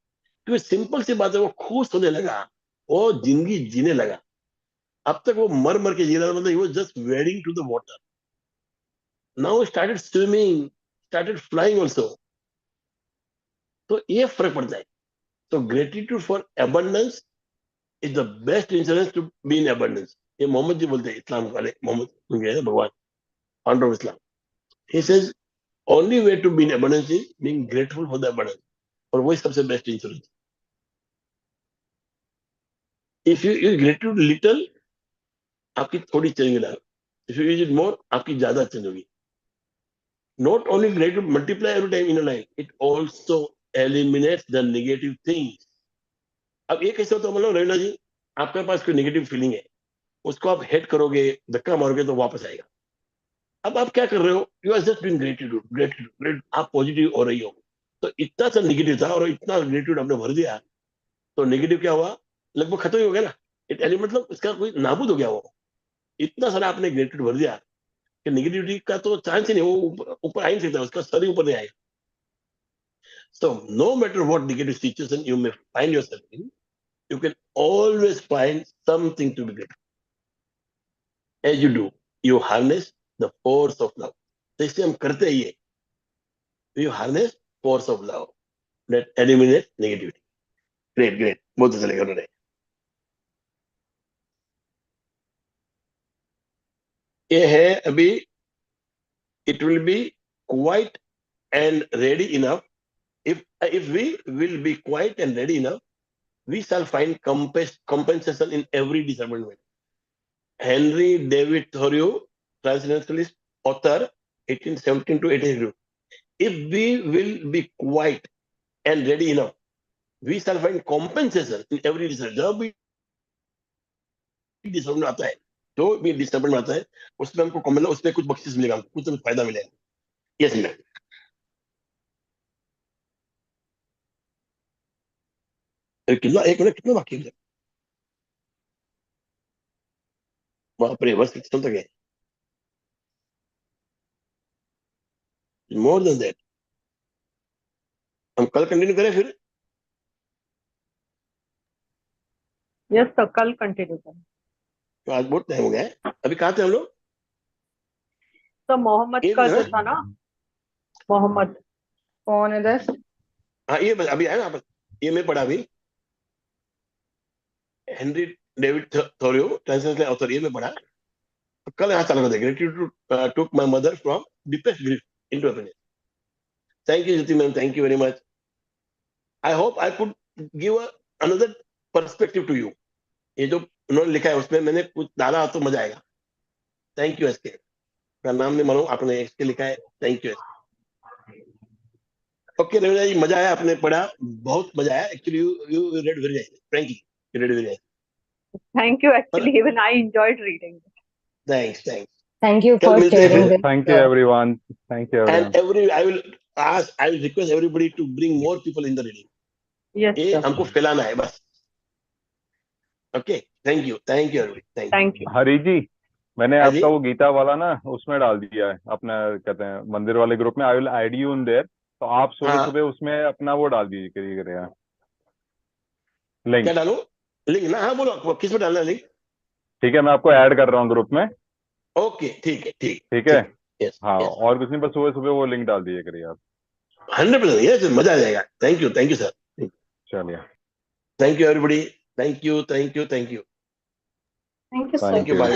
[SPEAKER 1] क्योंकि सिंपल सी बात है, वो खुश होने लगा, वो जिंदगी जीने लगा. अब तक वो मर मर के जी रहा था, मतलब वो just wading to the water. Now started swimming, started flying also. तो ये फर्क पड़ता है. तो gratitude for abundance is the best insurance to be in abundance. ये मोहम्मद जी बोलते हैं, इस्लाम वाले मोहम्मद उनके हैं भगवान, founder of Islam. He says only way to be in abundance is being grateful for the abundance. और वही सबसे best insurance. If you use gratitude little, आपकी थोड़ी चेंज मिला. If you use it more, आपकी ज्यादा चेंज होगी. Not only gratitude multiply every time in life, it also eliminates the negative things. अब ये कैसे होता है? मतलब रवीना जी, आपके पास कोई नेगेटिव फीलिंग है, उसको आप हेट करोगे, धक्का मारोगे, तो वापस आएगा. अब आप क्या कर रहे हो? You are just doing gratitude, gratitude, great. आप पॉजिटिव हो रही हो. तो इतना सा नेगेटिव था और इतना ग्रेटिट्यूड आपने भर दिया, तो नेगेटिव क्या हुआ? लगभग खत्म ही हो गया ना. इट एलिमेंट मतलब इसका कोई नाबूद हो गया. वो इतना सारा आपने ग्रेटिट्यूड भर दिया कि नेगेटिविटी का तो चांस ही नहीं. वो ऊपर आ ही नहीं सकता, उसका सर ही ऊपर नहीं आएगा. So no matter what negative situation you may find yourself in, you can always find something to be grateful. As you do, you harness the force of love. तो इसलिए हम करते ही है. You harness force of love that eliminates negativity. Great, great. बहुत अच्छा लगा उन्होंने. ये है अभी, it will be quiet and ready enough. If we will be quiet and ready enough, we shall find compensation in every disappointment. Henry David Thoreau, transnationalist author, 1817 to 1882. If we will be quiet and ready enough, we shall find compensation in every disappointment. जब भी disappointment आता है, जो भी disappointment आता है, उसमें हमको मतलब उसमें कुछ बख्शीश मिलेगा, कुछ ना कुछ फायदा मिलेगा. Yes ma'am. कितना, एक मिनट, कितना बाकी है? बाप रे, बस सिस्टम तक है. More than that. हम कल कंटिन्यू करें फिर?
[SPEAKER 5] यस सर, कल कंटिन्यू करें.
[SPEAKER 1] तो आज बहुत टाइम हो गया है. अभी कहाँ थे हम लोग?
[SPEAKER 5] तो मोहम्मद
[SPEAKER 1] ये
[SPEAKER 5] का
[SPEAKER 1] ना?
[SPEAKER 5] जो था ना, मोहम्मद.
[SPEAKER 4] कौन है दस?
[SPEAKER 1] हाँ, ये अभी आया ना. ये मैं पढ़ा अभी, Henry David Thoreau, translation author, ये मैं पढ़ा. कल यहाँ चला था. Gratitude took my mother from deepest grief into happiness. Thank you Jyoti ma'am, thank you very much. I hope I could give another perspective to you. ये जो उन्होंने लिखा है उसमें मैंने कुछ डाला तो मजा आएगा. Thank you SK. का नाम नहीं मालूम, आपने एसके लिखा है. Thank you. Okay Ravindra ji, मजा आया, आपने पढ़ा, बहुत मजा आया. Actually you read very nice. Frankly you read very nice.
[SPEAKER 5] Thank you. Actually even I enjoyed reading.
[SPEAKER 1] Thanks.
[SPEAKER 7] Thank you
[SPEAKER 1] कल
[SPEAKER 7] for
[SPEAKER 1] मिलते हैं
[SPEAKER 7] sharing
[SPEAKER 1] फिर.
[SPEAKER 7] this.
[SPEAKER 8] Thank you, everyone. Thank you, everyone.
[SPEAKER 1] And I will request everybody to bring more people in the reading.
[SPEAKER 5] Yes
[SPEAKER 1] ये
[SPEAKER 5] sir.
[SPEAKER 1] हमको फैलाना है बस. Okay, thank you everybody.
[SPEAKER 5] Thank you.
[SPEAKER 8] Hari ji, मैंने
[SPEAKER 1] हाँ जी.
[SPEAKER 8] आपका वो गीता वाला ना उसमें डाल दिया है, अपना कहते हैं मंदिर वाले ग्रुप में. I will add you in their. तो आप सुबह
[SPEAKER 1] हाँ.
[SPEAKER 8] सुबह उसमें अपना वो डाल दीजिए करिएगा, लिंक.
[SPEAKER 1] क्या डालूं? लिंक ना? हाँ बोलो, किस में डालना है लिंक?
[SPEAKER 8] ठीक है, मैं आपको ऐड कर रहा हूँ ग्रुप में.
[SPEAKER 1] ओके, ठीक है.
[SPEAKER 8] ठीक है.
[SPEAKER 1] यस,
[SPEAKER 8] हाँ, और कुछ नहीं, बस सुबह सुबह वो लिंक डाल दीजिए करिए आप.
[SPEAKER 1] 100%. यस, मजा आ जाएगा. Thank you sir.
[SPEAKER 8] चलिए,
[SPEAKER 1] thank you everybody. Thank you.
[SPEAKER 7] Thank you,
[SPEAKER 8] thank
[SPEAKER 1] Thank you.
[SPEAKER 8] You.
[SPEAKER 1] Bye.